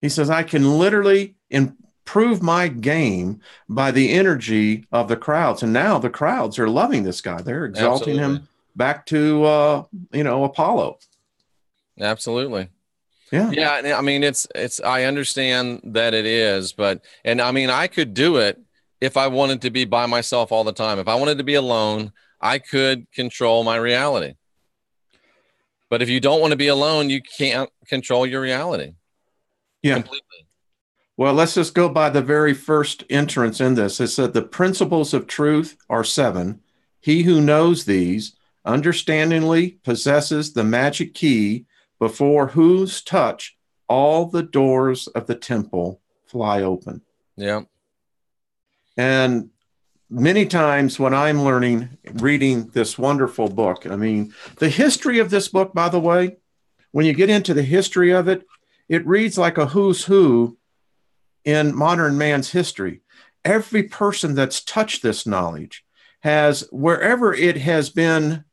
He says, I can literally improve my game by the energy of the crowds. And now the crowds are loving this guy. They're exalting him back to, Apollo. Absolutely. Yeah. Yeah. I mean, I understand that it is, and I mean, I could do it if I wanted to be by myself all the time. If I wanted to be alone, I could control my reality. But if you don't want to be alone, you can't control your reality. Yeah. Completely. Well, let's just go by the very first entrance in this. It said the principles of truth are 7. He who knows these understandingly possesses the magic key before whose touch all the doors of the temple fly open. Yeah. And many times when I'm reading this wonderful book, I mean, the history of this book, by the way, when you get into the history of it, it reads like a who's who in modern man's history. Every person that's touched this knowledge has, wherever it has been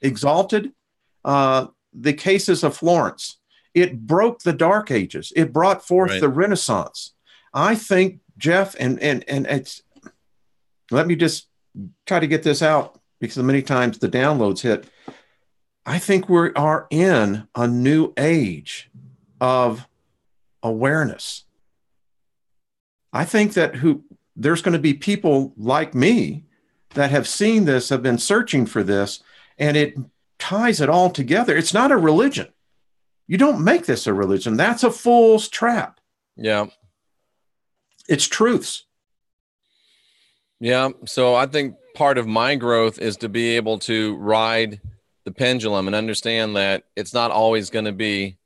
exalted, the cases of Florence, it broke the Dark Ages. It brought forth the Renaissance. I think, Jeff, and it's, let me just try to get this out because many times the downloads hit. I think we are in a new age of awareness. I think that there's going to be people like me that have seen this, have been searching for this, and it ties it all together. It's not a religion. You don't make this a religion. That's a fool's trap. Yeah. It's truths. Yeah. So I think part of my growth is to be able to ride the pendulum and understand that it's not always going to be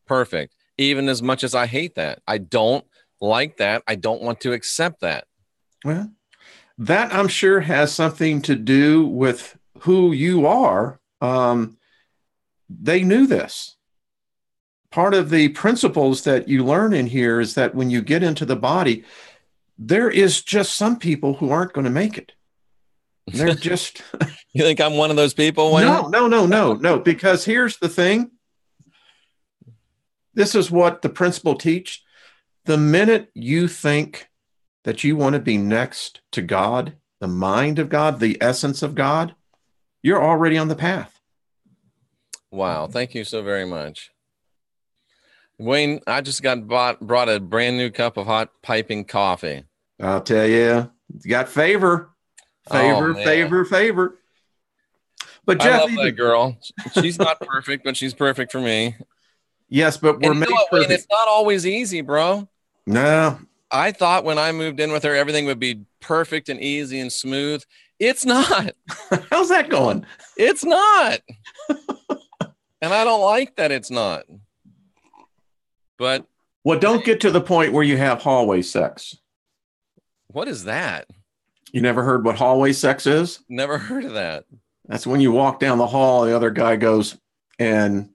perfect, even as much as I hate that. I don't like that. I don't want to accept that. Well, that I'm sure has something to do with who you are. They knew this. Part of the principles that you learn in here is that when you get into the body, there is just some people who aren't going to make it. They're just... You think I'm one of those people, Wayne? No. Because here's the thing. This is what the principle teach. The minute you think that you want to be next to God, the mind of God, the essence of God, you're already on the path. Wow. Thank you so very much. Wayne, I just brought a brand new cup of hot piping coffee. I'll tell you, you got favor. But Jeff, I love that girl. She's not perfect, but she's perfect for me. Yes, but we're made perfect. Wayne, it's not always easy, bro. No. I thought when I moved in with her, everything would be perfect and easy and smooth. It's not. How's that going? It's not. And I don't like that it's not. But well, don't get to the point where you have hallway sex. What is that? You never heard what hallway sex is? Never heard of that. That's when you walk down the hall, the other guy goes and...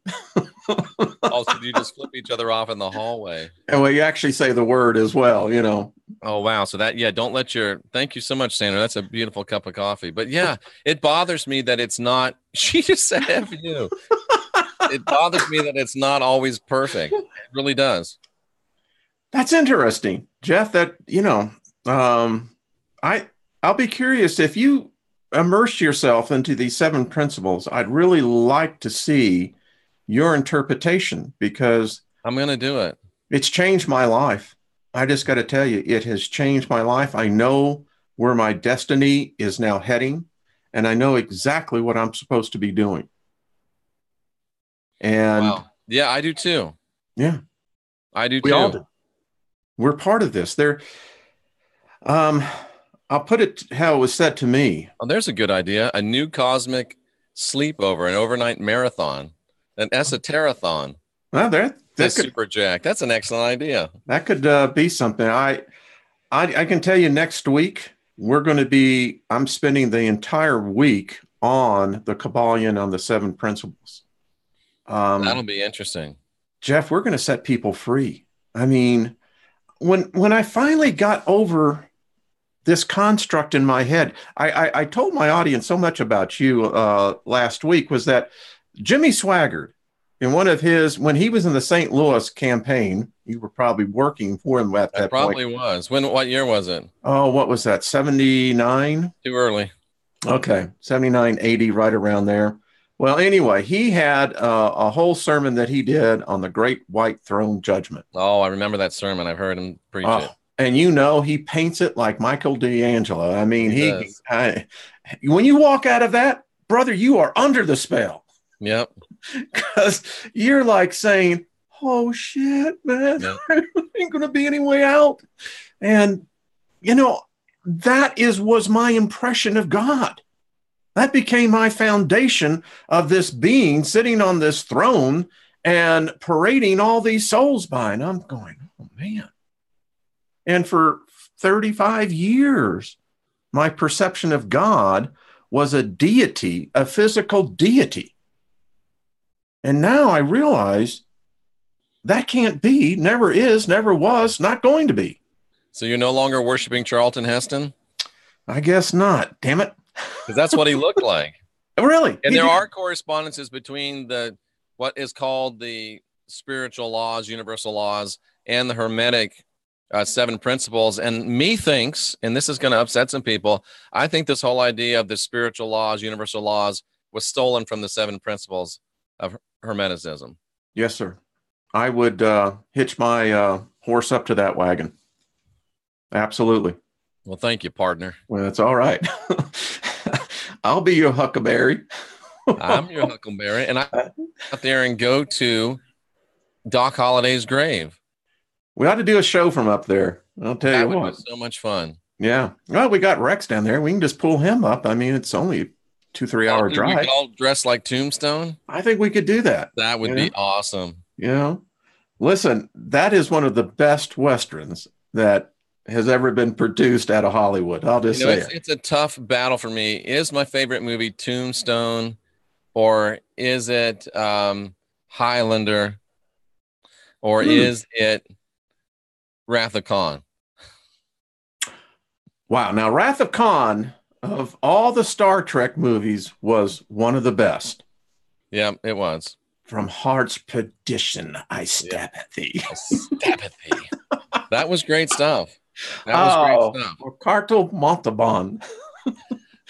Also, you just flip each other off in the hallway. And well, you actually say the word as well, you know. Oh, wow. So that, don't let thank you so much, Sandra. That's a beautiful cup of coffee. But yeah, it bothers me that it's not, she just said F you. It bothers me that it's not always perfect. It really does. That's interesting, Jeff, that, you know, I'll be curious if you immerse yourself into these 7 principles. I'd really like to see your interpretation because I'm going to do it. It's changed my life. I just got to tell you, it has changed my life. I know where my destiny is now heading, and I know exactly what I'm supposed to be doing. And wow. Yeah, I do too. Yeah, I do too. We all do. We're part of this. I'll put it how it was said to me. Oh, there's a good idea. A new cosmic sleepover, an overnight marathon, an esotericathon. Well, that's super jack. That's an excellent idea. That could be something. I can tell you next week, I'm spending the entire week on the Kabbalion on the 7 principles. That'll be interesting. Jeff, we're going to set people free. I mean, when I finally got over this construct in my head, I told my audience so much about you last week, was that Jimmy Swaggart, in one of his, when he was in the St. Louis campaign, you were probably working for him at that point. Probably was. What year was it? Oh, what was that? 79? Too early. Okay. 79, 80, right around there. Well, anyway, he had a whole sermon that he did on the Great White Throne Judgment. Oh, I remember that sermon. I've heard him preach it. And you know, he paints it like Michael D'Angelo. I mean, when you walk out of that, brother, you are under the spell. Yep. Because you're like saying, oh, shit, man, yep. There ain't going to be any way out. And, you know, that was my impression of God. That became my foundation of this being sitting on this throne and parading all these souls by. And I'm going, oh, man. And for 35 years, my perception of God was a deity, a physical deity. And now I realize that can't be, never is, never was, not going to be. So you're no longer worshiping Charlton Heston? I guess not. Damn it. Because that's what he looked like. Really? And there are correspondences between what is called the spiritual laws, universal laws, and the Hermetic 7 principles. And methinks, and this is going to upset some people, I think this whole idea of the spiritual laws, universal laws, was stolen from the 7 principles of Hermeticism. Yes, sir. I would hitch my horse up to that wagon. Absolutely. Well, thank you, partner. Well, that's all right. I'll be your huckleberry. I'm your huckleberry. And I out there and go to Doc Holliday's grave. We ought to do a show from up there. I'll tell you what. That would be so much fun. Yeah. Well, we got Rex down there. We can just pull him up. I mean, it's only a 2-3 hour drive. We could all dress like Tombstone. I think we could do that. That would be awesome. You know, listen, that is one of the best Westerns that has ever been produced out of Hollywood. I'll just say it's a tough battle for me. Is my favorite movie Tombstone, or is it Highlander, or is it Wrath of Khan? Wow. Now, Wrath of Khan, of all the Star Trek movies, was one of the best. Yeah, it was. From heart's perdition, I stab at thee. I stab at thee. That was great stuff. That was great stuff. Ricardo Montalban.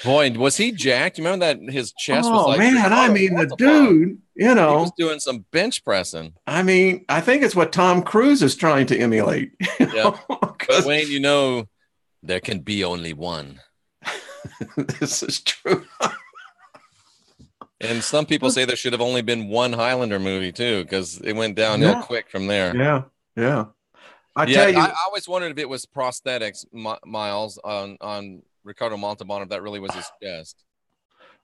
Boy, was he jacked? You remember that his chest was like... Oh, man, I mean, the dude, you know... He was doing some bench pressing. I mean, I think it's what Tom Cruise is trying to emulate. Yeah. But Wayne, you know, there can be only one. This is true. And some people say there should have only been one Highlander movie too, because it went downhill quick from there. Yeah. I tell you, I always wondered if it was prosthetics, Miles, on Ricardo Montalban, if that really was his chest.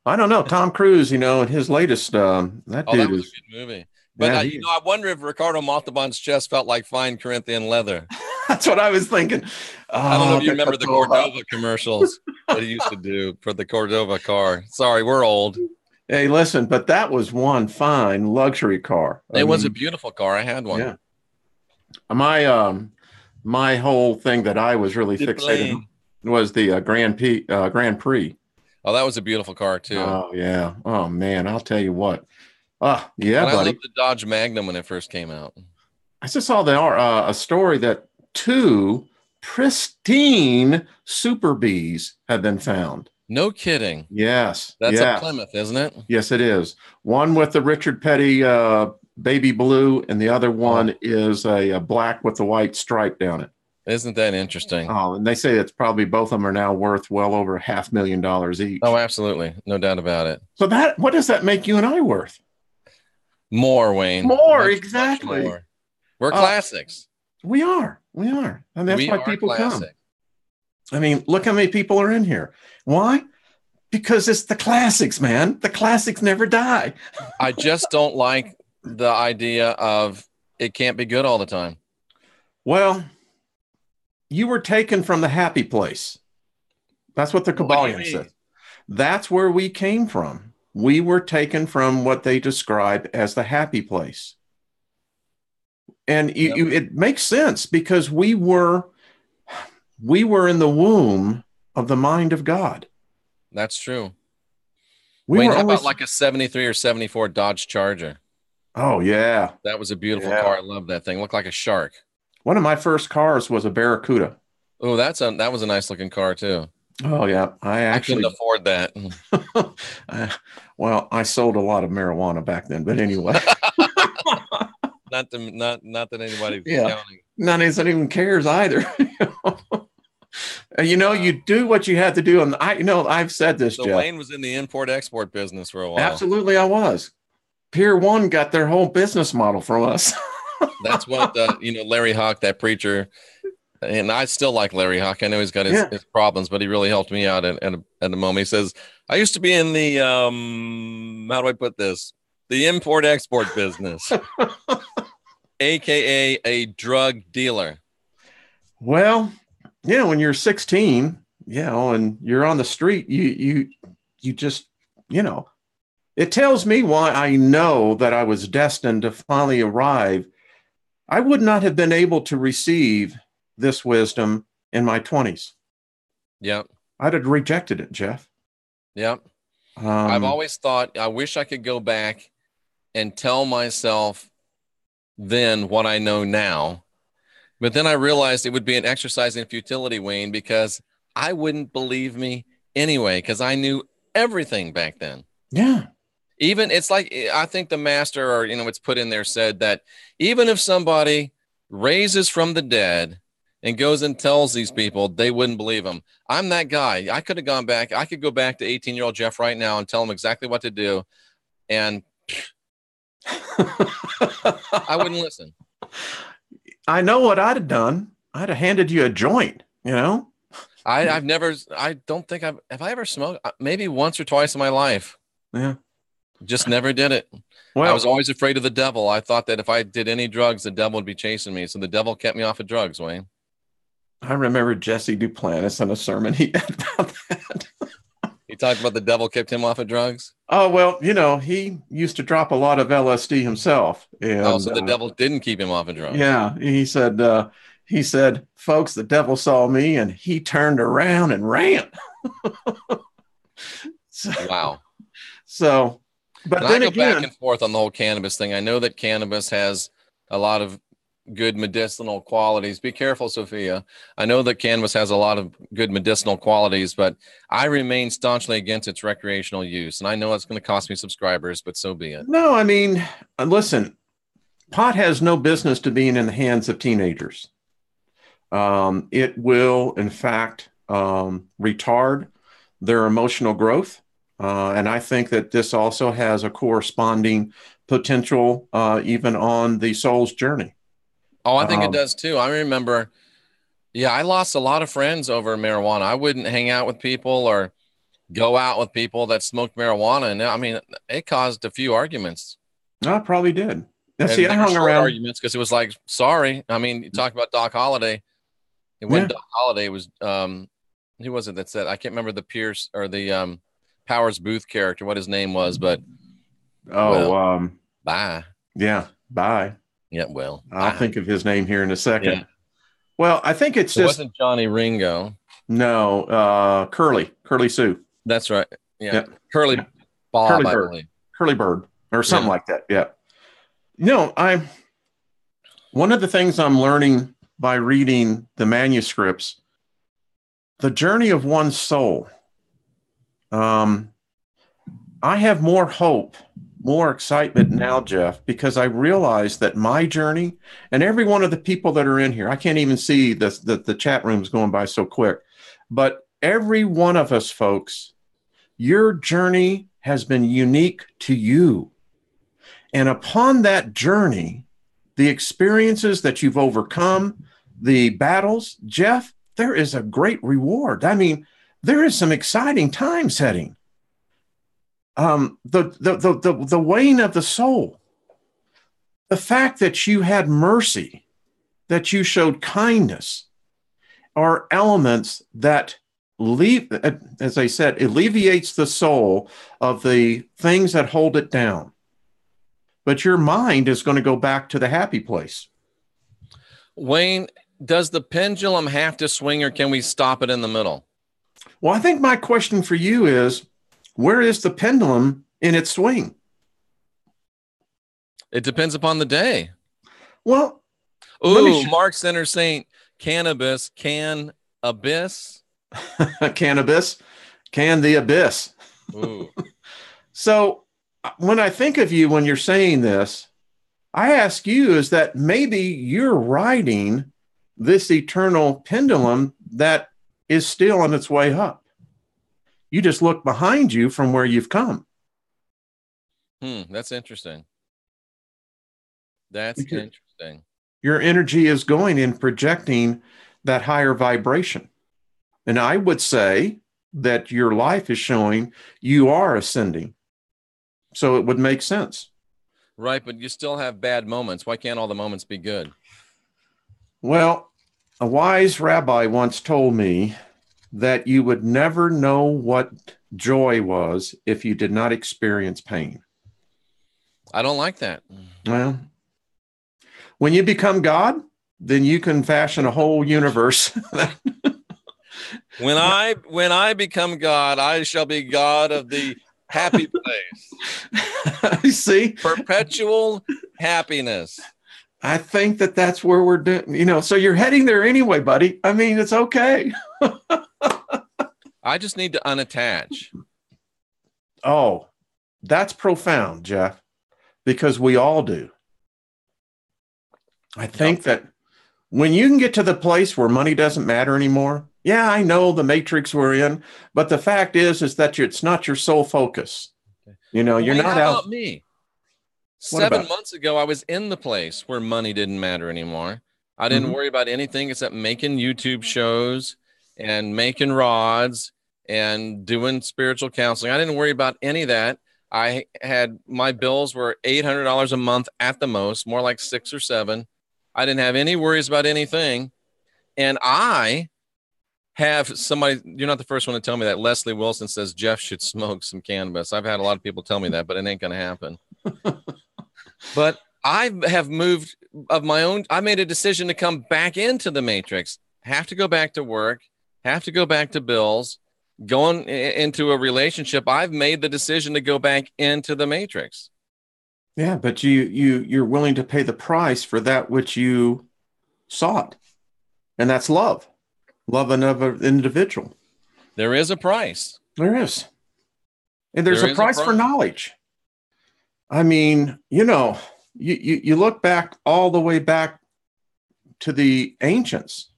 I don't know. Tom Cruise, you know, in his latest, that dude was a good movie. But I wonder if Ricardo Montalban's chest felt like fine Corinthian leather. That's what I was thinking. I don't know if you remember the Cordova commercials that he used to do for the Cordova car. Sorry, we're old. Hey, listen, but that was one fine luxury car. It was a beautiful car. I had one. Yeah. My whole thing that I was really fixated on was the Grand Prix. Oh, that was a beautiful car too. Oh yeah. Oh man, I'll tell you what. Yeah, buddy. I loved the Dodge Magnum when it first came out. I just saw a story that 2 pristine Super Bees had been found. No kidding. Yes. That's a Plymouth, isn't it? Yes, it is. One with the Richard Petty baby blue, and the other one is a black with the white stripe down it. Isn't that interesting? Oh, and they say it's probably both of them are now worth well over $500,000 each. Oh, absolutely. No doubt about it. So what does that make you and I worth? More, Wayne. More, exactly. More. We're classics. We are. And that's why people come. I mean, look how many people are in here. Why? Because it's the classics, man. The classics never die. I just don't like the idea of it can't be good all the time. Well, you were taken from the happy place. That's what the Kabbalion says. That's where we came from. We were taken from what they describe as the happy place. And it makes sense because we were in the womb of the mind of God. That's true. Wayne, how about like a 73 or 74 Dodge Charger? Oh, yeah. That was a beautiful car. I love that thing. Looked like a shark. One of my first cars was a Barracuda. Oh, that was a nice looking car too. Oh, yeah. I couldn't afford that. Well, I sold a lot of marijuana back then, but anyway. Not that anybody's counting. None even cares either. You do what you had to do. And I've said this, Jeff. Wayne was in the import-export business for a while. Absolutely, I was. Pier 1 got their whole business model from us. That's what, Larry Hawk, that preacher, and I still like Larry Hawk. I know he's got his problems, but he really helped me out at a moment. He says, I used to be in the, how do I put this? The import-export business, aka a drug dealer. Well, when you're 16, and you're on the street, you just, it tells me why I know that I was destined to finally arrive. I would not have been able to receive this wisdom in my 20s. Yep. I'd have rejected it, Jeff. Yep. I've always thought, I wish I could go back and tell myself then what I know now. But then I realized it would be an exercise in futility, Wayne, because I wouldn't believe me anyway, because I knew everything back then. Yeah. Even it's like, I think the master, or, it's put in there, said that even if somebody raises from the dead and goes and tells these people, they wouldn't believe him. I'm that guy. I could have gone back. I could go back to 18-year-old Jeff right now and tell him exactly what to do. And I wouldn't listen. I know what I'd have done. I'd have handed you a joint, I don't think have I ever smoked? Maybe once or twice in my life. Yeah. Just never did it. Well, I was always afraid of the devil. I thought that if I did any drugs, the devil would be chasing me. So the devil kept me off of drugs, Wayne. I remember Jesse Duplantis in a sermon he had about that. He talked about the devil kept him off of drugs. Oh, well, he used to drop a lot of LSD himself. And, so the devil didn't keep him off of drugs. Yeah. He said, folks, the devil saw me and he turned around and ran. Wow. So, but and then I go again, back and forth on the whole cannabis thing. I know that cannabis has a lot of good medicinal qualities. Be careful, Sophia. I know that cannabis has a lot of good medicinal qualities, but I remain staunchly against its recreational use. And I know it's going to cost me subscribers, but so be it. No, I mean, listen, pot has no business to being in the hands of teenagers. It will, in fact, retard their emotional growth. And I think that this also has a corresponding potential even on the soul's journey. Oh, I think it does too. I remember, I lost a lot of friends over marijuana. I wouldn't hang out with people or go out with people that smoked marijuana. And I mean, it caused a few arguments. I probably did. Now, see, I hung around arguments because it was like, sorry. I mean, you talk about Doc Holliday. And when Doc Holliday was, who was it that said, I can't remember the Pierce or the Powers Booth character, what his name was, but bye. Yeah, bye. Yeah, well, I'll think of his name here in a second. Yeah. Well, I think it wasn't Johnny Ringo. No, Curly Sue. That's right. Yeah. Curly Bob, I believe. Curly Bird or something like that. Yeah. One of the things I'm learning by reading the manuscripts, the journey of one's soul. I have more hope, more excitement now, Jeff, because I realize that my journey and every one of the people that are in here, I can't even see the chat rooms going by so quick, but every one of us, folks, your journey has been unique to you. And upon that journey, the experiences that you've overcome, the battles, Jeff, there is a great reward. I mean, there is some exciting times heading. The weighing of the soul, the fact that you had mercy, that you showed kindness, are elements that as I said, alleviates the soul of the things that hold it down. But your mind is going to go back to the happy place. Wayne, does the pendulum have to swing or can we stop it in the middle? Well, I think my question for you is, where is the pendulum in its swing? It depends upon the day. Well, Mark Center Saint, cannabis, can abyss. Cannabis, can the abyss. Ooh. So when I think of you, when you're saying this, I ask you, is that maybe you're riding this eternal pendulum that is still on its way up. You just look behind you from where you've come. That's interesting. That's interesting. Your energy is going and projecting that higher vibration. And I would say that your life is showing you are ascending. So it would make sense. Right, but you still have bad moments. Why can't all the moments be good? Well, a wise rabbi once told me that you would never know what joy was if you did not experience pain. I don't like that. Well, when you become God, then you can fashion a whole universe. When I become God, I shall be God of the happy place. See, Perpetual happiness. I think that that's where we're doing, so you're heading there anyway, buddy. I mean, it's okay. I just need to unattach. Oh, that's profound, Jeff, because we all do. I think that when you can get to the place where money doesn't matter anymore, yeah, I know the matrix we're in, but the fact is that it's not your sole focus. You're not how out. about me? What 7 about? months ago, I was in the place where money didn't matter anymore. I didn't worry about anything except making YouTube shows and making rods and doing spiritual counseling. I didn't worry about any of that. I had my bills were $800 a month at the most, more like 6 or 7. I didn't have any worries about anything. And I have somebody, you're not the first one to tell me that. Leslie Wilson says Jeff should smoke some cannabis. I've had a lot of people tell me that, but it ain't going to happen. But I have moved of my own. I made a decision to come back into the matrix, have to go back to work, have to go back to bills, going into a relationship. I've made the decision to go back into the matrix. Yeah, but you're willing to pay the price for that which you sought. And that's love another individual. There is a price. There is. And there's a price for knowledge. I mean, you look back all the way back to the ancient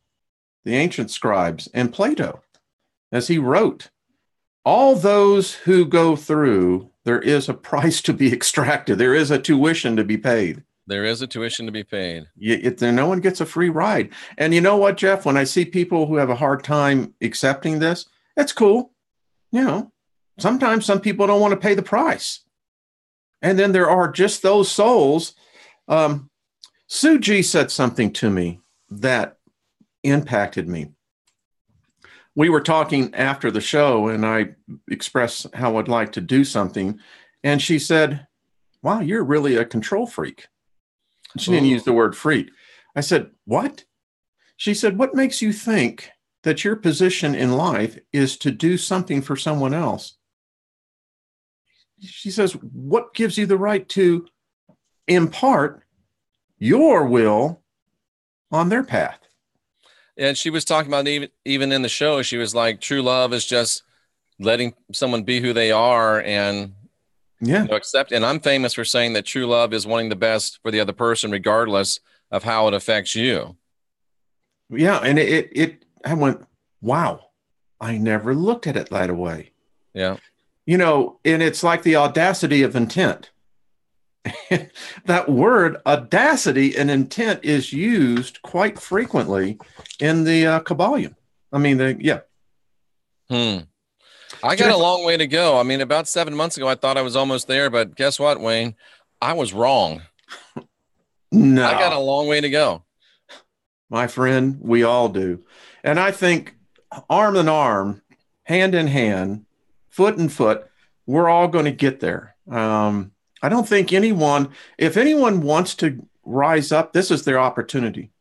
scribes and Plato, as he wrote, all those who go through, there is a price to be extracted. There is a tuition to be paid. There is a tuition to be paid. No one gets a free ride. And you know what, Jeff? When I see people who have a hard time accepting this, it's cool. Sometimes some people don't want to pay the price. And then there are just those souls. Sue G said something to me that impacted me. We were talking after the show, and I expressed how I'd like to do something. And she said, wow, you're really a control freak. She didn't use the word freak. I said, what? She said, what makes you think that your position in life is to do something for someone else? She says, what gives you the right to impart your will on their path? And she was talking about even in the show, she was like, true love is just letting someone be who they are and accept. And I'm famous for saying that true love is wanting the best for the other person, regardless of how it affects you. Yeah. And I went, wow, I never looked at it that way. Yeah. And it's like the audacity of intent. That word audacity and intent is used quite frequently in the Kabbalion. I mean, I got a long way to go. I mean, about 7 months ago, I thought I was almost there, but guess what, Wayne? I was wrong. No. I got a long way to go. My friend, we all do. And I think arm in arm, hand in hand, foot in foot, we're all going to get there. I don't think if anyone wants to rise up, this is their opportunity.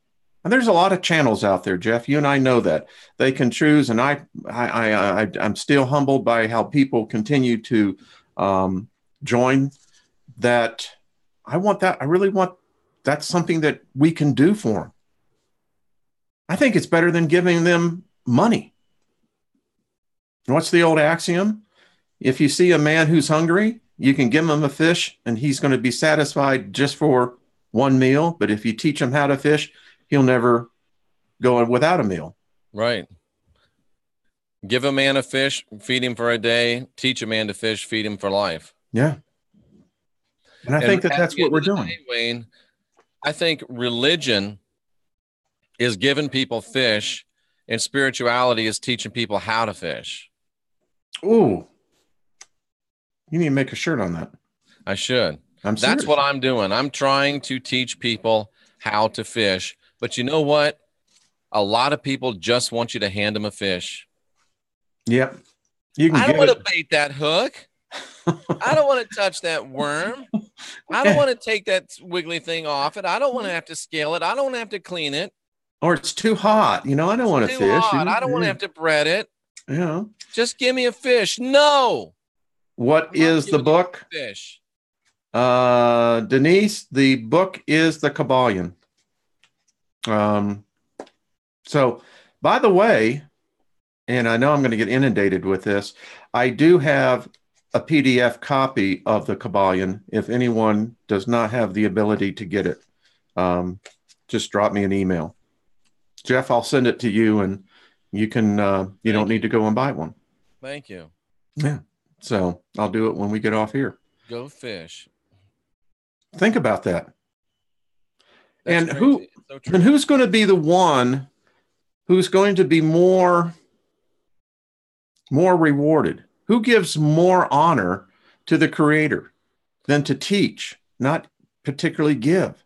And there's a lot of channels out there, Jeff. You and I know that they can choose. And I'm still humbled by how people continue to join that. I want that. I really want that's something that we can do for them. I think it's better than giving them money. What's the old axiom? If you see a man who's hungry, you can give him a fish and he's going to be satisfied just for one meal. But if you teach him how to fish, he'll never go without a meal. Right. Give a man a fish, feed him for a day, teach a man to fish, feed him for life. Yeah. And I think that's what we're doing. Wayne, I think religion is giving people fish and spirituality is teaching people how to fish. Ooh. You need to make a shirt on that. I should. I'm That's serious. what I'm doing. I'm trying to teach people how to fish. But you know what? A lot of people just want you to hand them a fish. Yep. You can I don't give want it. to bait that hook. I don't want to touch that worm. I don't Yeah. want to take that wiggly thing off it. I don't want to have to scale it. I don't want to have to clean it. Or it's too hot. You know, I don't want to Too fish. hot. I don't want to have to bread it. Yeah. Just give me a fish. No. What I'm not is the giving you book? a fish. Denise, the book is The Kabbalion. So, by the way, and I know I'm going to get inundated with this, I do have a PDF copy of The Kabbalion. If anyone does not have the ability to get it, just drop me an email. Jeff, I'll send it to you, and you can, you don't need to go and buy one. Thank you. Yeah. So I'll do it when we get off here. Go fish. Think about that. That's and crazy. who's going to be the one who's going to be more rewarded? Who gives more honor to the Creator than to teach, not particularly give?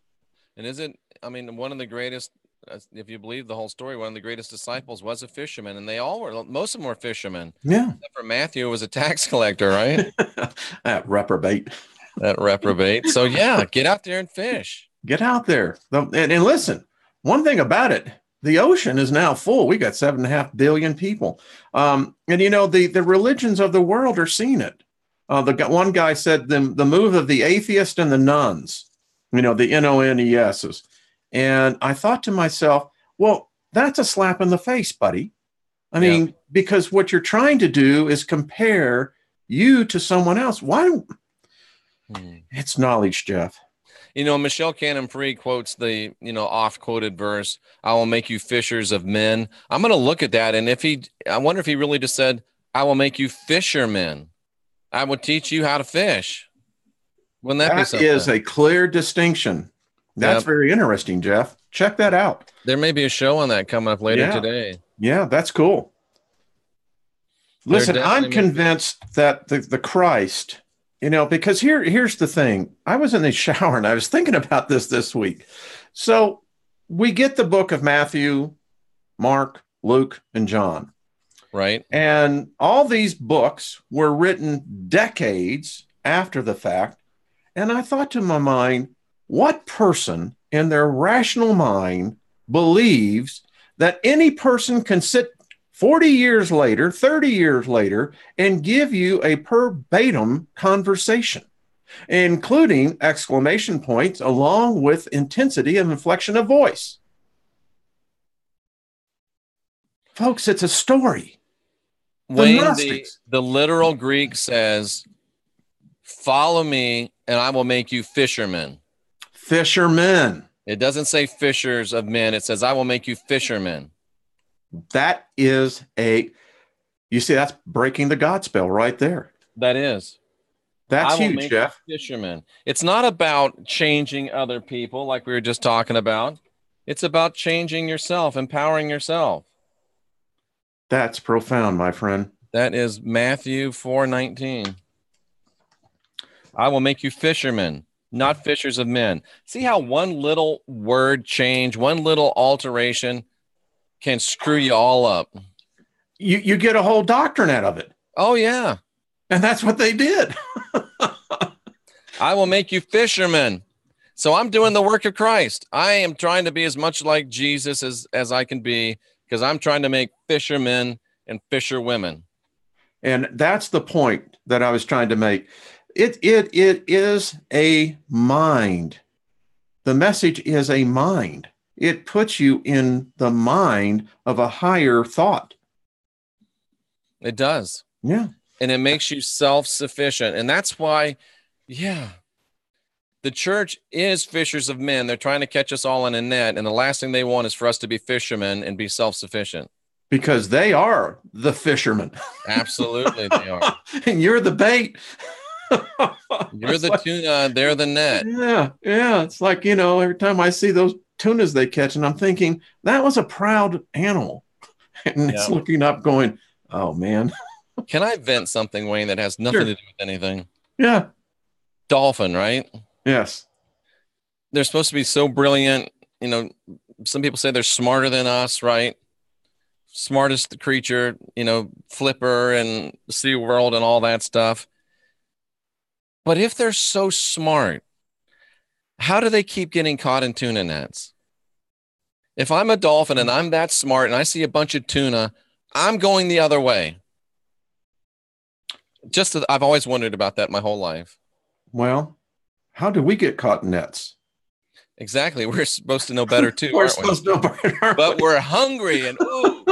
And isn't, I mean, one of the greatest, if you believe the whole story, one of the greatest disciples was a fisherman, and they all were, most of them were fishermen. Yeah. Except for Matthew was a tax collector, right? That reprobate. That reprobate. So yeah, get out there and fish. Get out there. And listen, one thing about it, the ocean is now full. We got 7.5 billion people. And you know, the religions of the world are seeing it. One guy said the move of the atheist and the nuns, you know, the NONESs. And I thought to myself, well, that's a slap in the face, buddy. I mean, because what you're trying to do is compare you to someone else. Why? It's knowledge, Jeff. You know, Michelle Cannon-Free quotes the, you know, oft-quoted verse, "I will make you fishers of men." I'm going to look at that, and I wonder if he really just said, "I will make you fishermen. I will teach you how to fish." Wouldn't that be something? That is a clear distinction. That's very interesting, Jeff. Check that out. There may be a show on that coming up later today. Yeah, that's cool. Listen, I'm convinced that the Christ, you know, because here's the thing. I was in the shower and I was thinking about this week. So we get the book of Matthew, Mark, Luke, and John. Right. And all these books were written decades after the fact. And I thought to my mind, what person in their rational mind believes that any person can sit 40 years later, 30 years later, and give you a verbatim conversation, including exclamation points along with intensity and inflection of voice? Folks, it's a story. Wayne, the literal Greek says, "Follow me and I will make you fishermen." Fishermen. It doesn't say fishers of men. It says, "I will make you fishermen." That is you see, that's breaking the God spell right there. That is. That's huge, Jeff. Fishermen. It's not about changing other people like we were just talking about. It's about changing yourself, empowering yourself. That's profound, my friend. That is Matthew 4:19. "I will make you fishermen, not fishers of men." See how one little word change, one little alteration can screw you all up. You get a whole doctrine out of it. Oh, yeah. And that's what they did. "I will make you fishermen." So I'm doing the work of Christ. I am trying to be as much like Jesus as I can be, because I'm trying to make fishermen and fisher women. And that's the point that I was trying to make. It is a mind. The message is a mind. It puts you in the mind of a higher thought. It does. Yeah. And it makes you self-sufficient. And that's why, the church is fishers of men. They're trying to catch us all in a net. And the last thing they want is for us to be fishermen and be self-sufficient. Because they are the fishermen. Absolutely, they are. And you're the bait. You're the tuna, they're the net. Yeah. It's like, you know, every time I see those tunas they catch, and I'm thinking, that was a proud animal. And it's looking up going, oh, man. Can I vent something, Wayne, that has nothing to do with anything? Yeah. dolphin, right? Yes. They're supposed to be so brilliant. You know, some people say they're smarter than us, right? Smartest creature, you know, Flipper and SeaWorld and all that stuff. But if they're so smart, how do they keep getting caught in tuna nets? If I'm a dolphin and I'm that smart and I see a bunch of tuna, I'm going the other way. I've always wondered about that my whole life. Well, how do we get caught in nets? Exactly. We're supposed to know better too, We're aren't we? supposed to know better, aren't But we? we're hungry and ooh,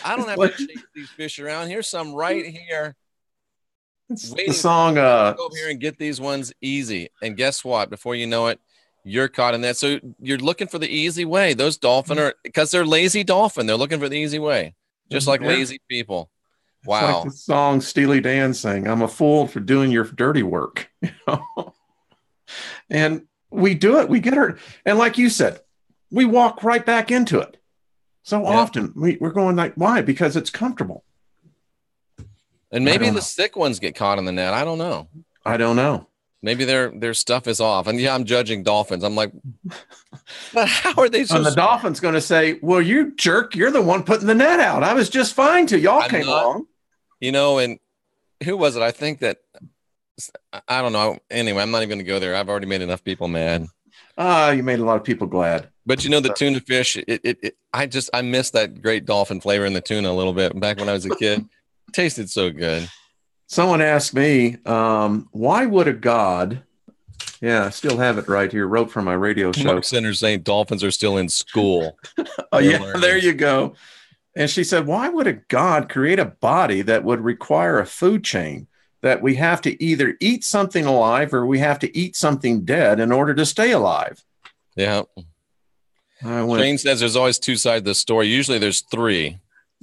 I don't It's have like, to chase these fish around. Here's some right here it's the waiting. song, Go over here and get these ones easy. And guess what? Before you know it, you're caught in that. So you're looking for the easy way. Those dolphin are, because they're lazy dolphin. They're looking for the easy way, just like lazy people. It's like Wow. the song Steely Dan sang, "I'm a fool for doing your dirty work." You know? And we do it. We get her. And like you said, we walk right back into it. So Yeah. often we're going like, why? Because it's comfortable. And maybe the sick ones get caught in the net. I don't know. I don't know. Maybe their stuff is off. And yeah, I'm judging dolphins. I'm like, but how are they so And the smart? dolphin's going to say, well, you jerk, you're the one putting the net out. I was just fine till y'all came along. You know, and who was it? I think that, I don't know. Anyway, I'm not even going to go there. I've already made enough people mad. You made a lot of people glad. But you know, the tuna fish, I miss that great dolphin flavor in the tuna a little bit back when I was a kid. It tasted so good. Someone asked me, why would a god, I still have it right here, wrote for my radio show. Mark Center saying dolphins are still in school. Oh, yeah, there you go. And she said, why would a god create a body that would require a food chain that we have to either eat something alive or we have to eat something dead in order to stay alive? Yeah. Shane says there's always two sides of the story. Usually there's three.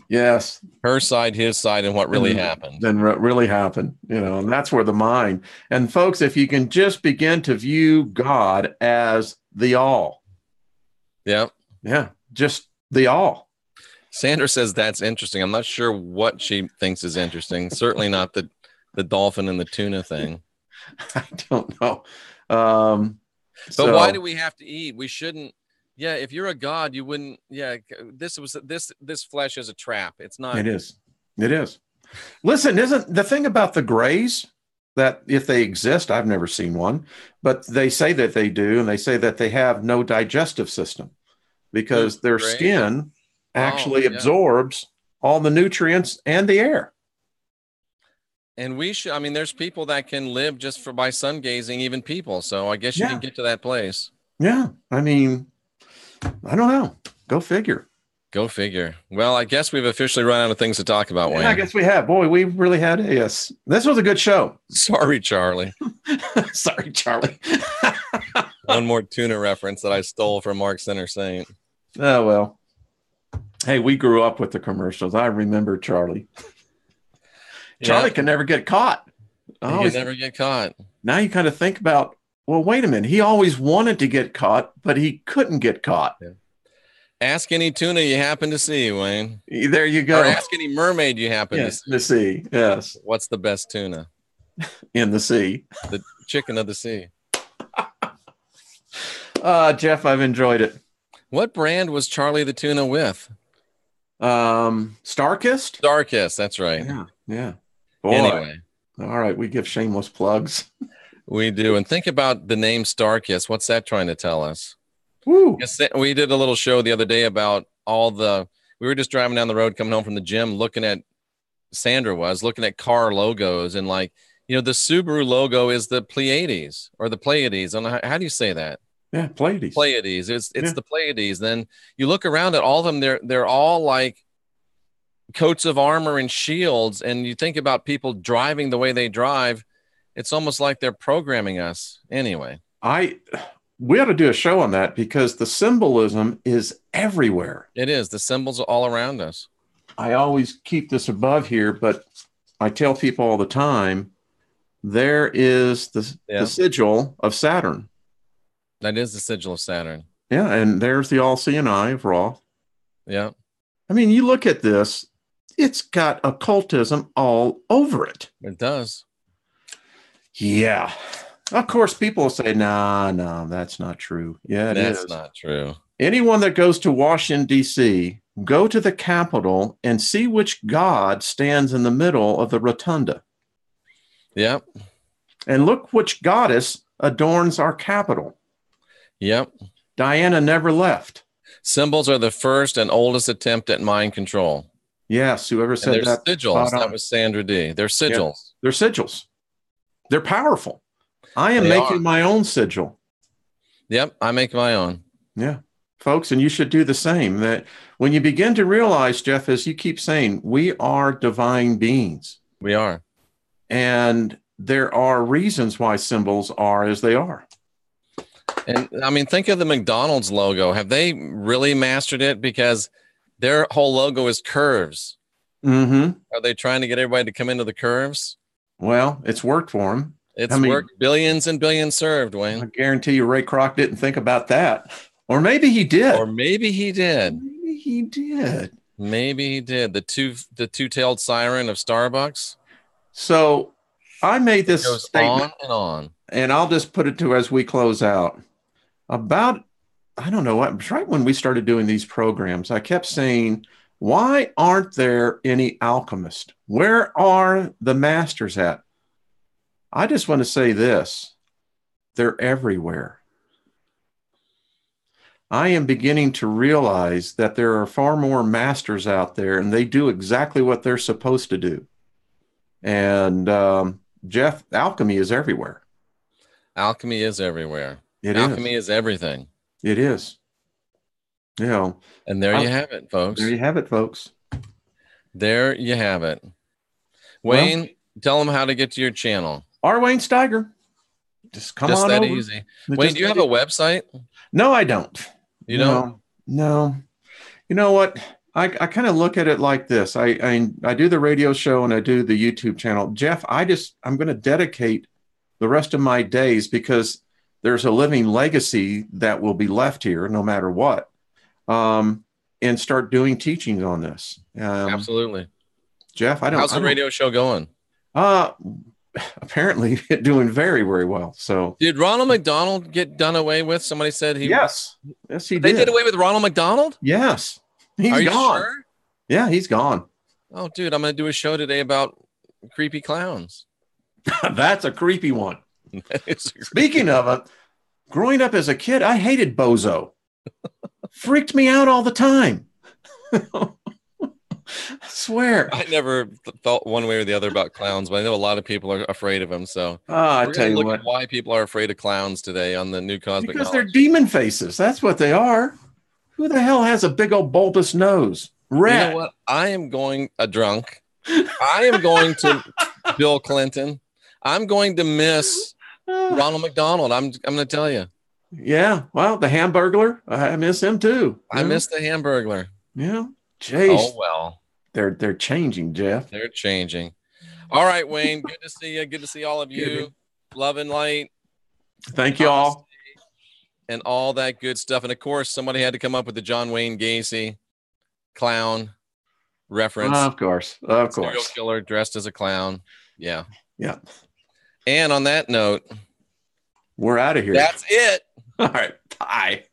Yes. Her side, his side, and what really happened. Then what really happened, you know, and that's where the mind. And folks, if you can just begin to view God as the all. Yeah. Yeah. Just the all. Sandra says that's interesting. I'm not sure what she thinks is interesting. Certainly not the dolphin and the tuna thing. I don't know. But why do we have to eat? We shouldn't. Yeah, if you're a god, you wouldn't. Yeah, this flesh is a trap. It's not. It is. It is. Listen, isn't the thing about the grays that if they exist, I've never seen one, but they say that they do, and they say that they have no digestive system because their skin actually absorbs all the nutrients and the air. And we should. I mean, there's people that can live just by sun gazing, even people. So I guess you can get to that place. Yeah, I mean. I don't know. Go figure. Go figure. Well, I guess we've officially run out of things to talk about, Wayne. I guess we have. Boy, we really had this was a good show. Sorry, Charlie. Sorry, Charlie. One more tuna reference that I stole from Mark Center Saint. Oh, well. Hey, we grew up with the commercials. I remember Charlie. Charlie can never get caught. He can never get caught. Now you kind of think about, well, wait a minute. He always wanted to get caught, but he couldn't get caught. Yeah. Ask any tuna you happen to see, Wayne. There you go. Or ask any mermaid you happen to see. Yes. What's the best tuna? In the sea. The chicken of the sea. Jeff, I've enjoyed it. What brand was Charlie the tuna with? Starkist? Starkist, that's right. Yeah. Boy. Anyway. All right, we give shameless plugs. We do. And think about the name Starkist. What's that trying to tell us? Woo. We did a little show the other day about we were just driving down the road coming home from the gym looking at looking at car logos and the Subaru logo is the Pleiades or the Pleiades. I don't know, how do you say that? Yeah, Pleiades. Pleiades. It's the Pleiades. Then you look around at all of them, they're all like coats of armor and shields. And you think about people driving the way they drive. It's almost like they're programming us. Anyway, we ought to do a show on that because the symbolism is everywhere. It is. The symbols are all around us. I always keep this above here, but I tell people all the time, there is the sigil of Saturn. That is the sigil of Saturn. Yeah, and there's the all-seeing eye of Ra. Yeah. I mean, you look at this, it's got occultism all over it. It does. Yeah. Of course, people will say, "No, no, that's not true." Yeah, it That's is. not true. Anyone that goes to Washington, D.C., go to the Capitol and see which god stands in the middle of the rotunda. Yep. And look which goddess adorns our Capitol. Yep. Diana never left. Symbols are the first and oldest attempt at mind control. Yes, whoever And said they're that, sigils. spot That on. was Sandra D. They're sigils. Yeah, they're sigils. They're powerful. I am They making are. my own sigil. Yep. I make my own. Yeah, folks, and you should do the same. That when you begin to realize, Jeff, as you keep saying, we are divine beings. We are. And there are reasons why symbols are as they are. And I mean, think of the McDonald's logo. Have they really mastered it? Because their whole logo is curves. Mm-hmm. Are they trying to get everybody to come into the curves? Well, it's worked for them. It's worked. Billions and billions served, I Wayne. guarantee you Ray Kroc didn't think about that. Or maybe he did. Or maybe he did. Maybe he did. Maybe he did. The two-tailed siren of Starbucks. So I made this goes statement on and on. And I'll just put it to as we close out. About, I don't know what, right when we started doing these programs, I kept saying, why aren't there any alchemists? Where are the masters at? I just want to say this. They're everywhere. I am beginning to realize that there are far more masters out there, and they do exactly what they're supposed to do. And Jeff, alchemy is everywhere. Alchemy is everywhere. Alchemy is everything. It is. You know. And there you have it, folks. There you have it, folks. There you have it. Wayne, tell them how to get to your channel. R. Wayne Steiger. Just come on over. Just that easy. Wayne, do you have a website? No, I don't. You don't? No. You know what? I kind of look at it like this. I do the radio show and I do the YouTube channel. Jeff, I'm going to dedicate the rest of my days, because there's a living legacy that will be left here no matter what, and start doing teachings on this. Absolutely. Jeff, how's the radio show going? Apparently doing very, very well. So did Ronald McDonald get done away with? Somebody said he. Yes, he did. They did away with Ronald McDonald? Yes. He's Are you gone. sure? Yeah, he's gone. Oh, dude, I'm going to do a show today about creepy clowns. That's a creepy one. Speaking of it, growing up as a kid, I hated Bozo. Freaked me out all the time. I swear. I never thought one way or the other about clowns, but I know a lot of people are afraid of them. So I tell you what, why people are afraid of clowns today on the new cosmic because knowledge. They're demon faces. That's what they are. Who the hell has a big old bulbous nose? Rat. You know what? I am going drunk. I am going to Bill Clinton. I'm going to miss Ronald McDonald. I'm going to tell you. Yeah. Well, the Hamburglar, I miss him too. I miss the Hamburglar. Yeah. Jeez. Oh well. They're changing, Jeff. They're changing. All right, Wayne. Good to see you. Good to see all of you. Love and light. Thank you all. And all that good stuff. And of course, somebody had to come up with the John Wayne Gacy clown reference. Of course. Serial killer dressed as a clown. Yeah. Yeah. And on that note, we're out of here. That's it. All right. Bye.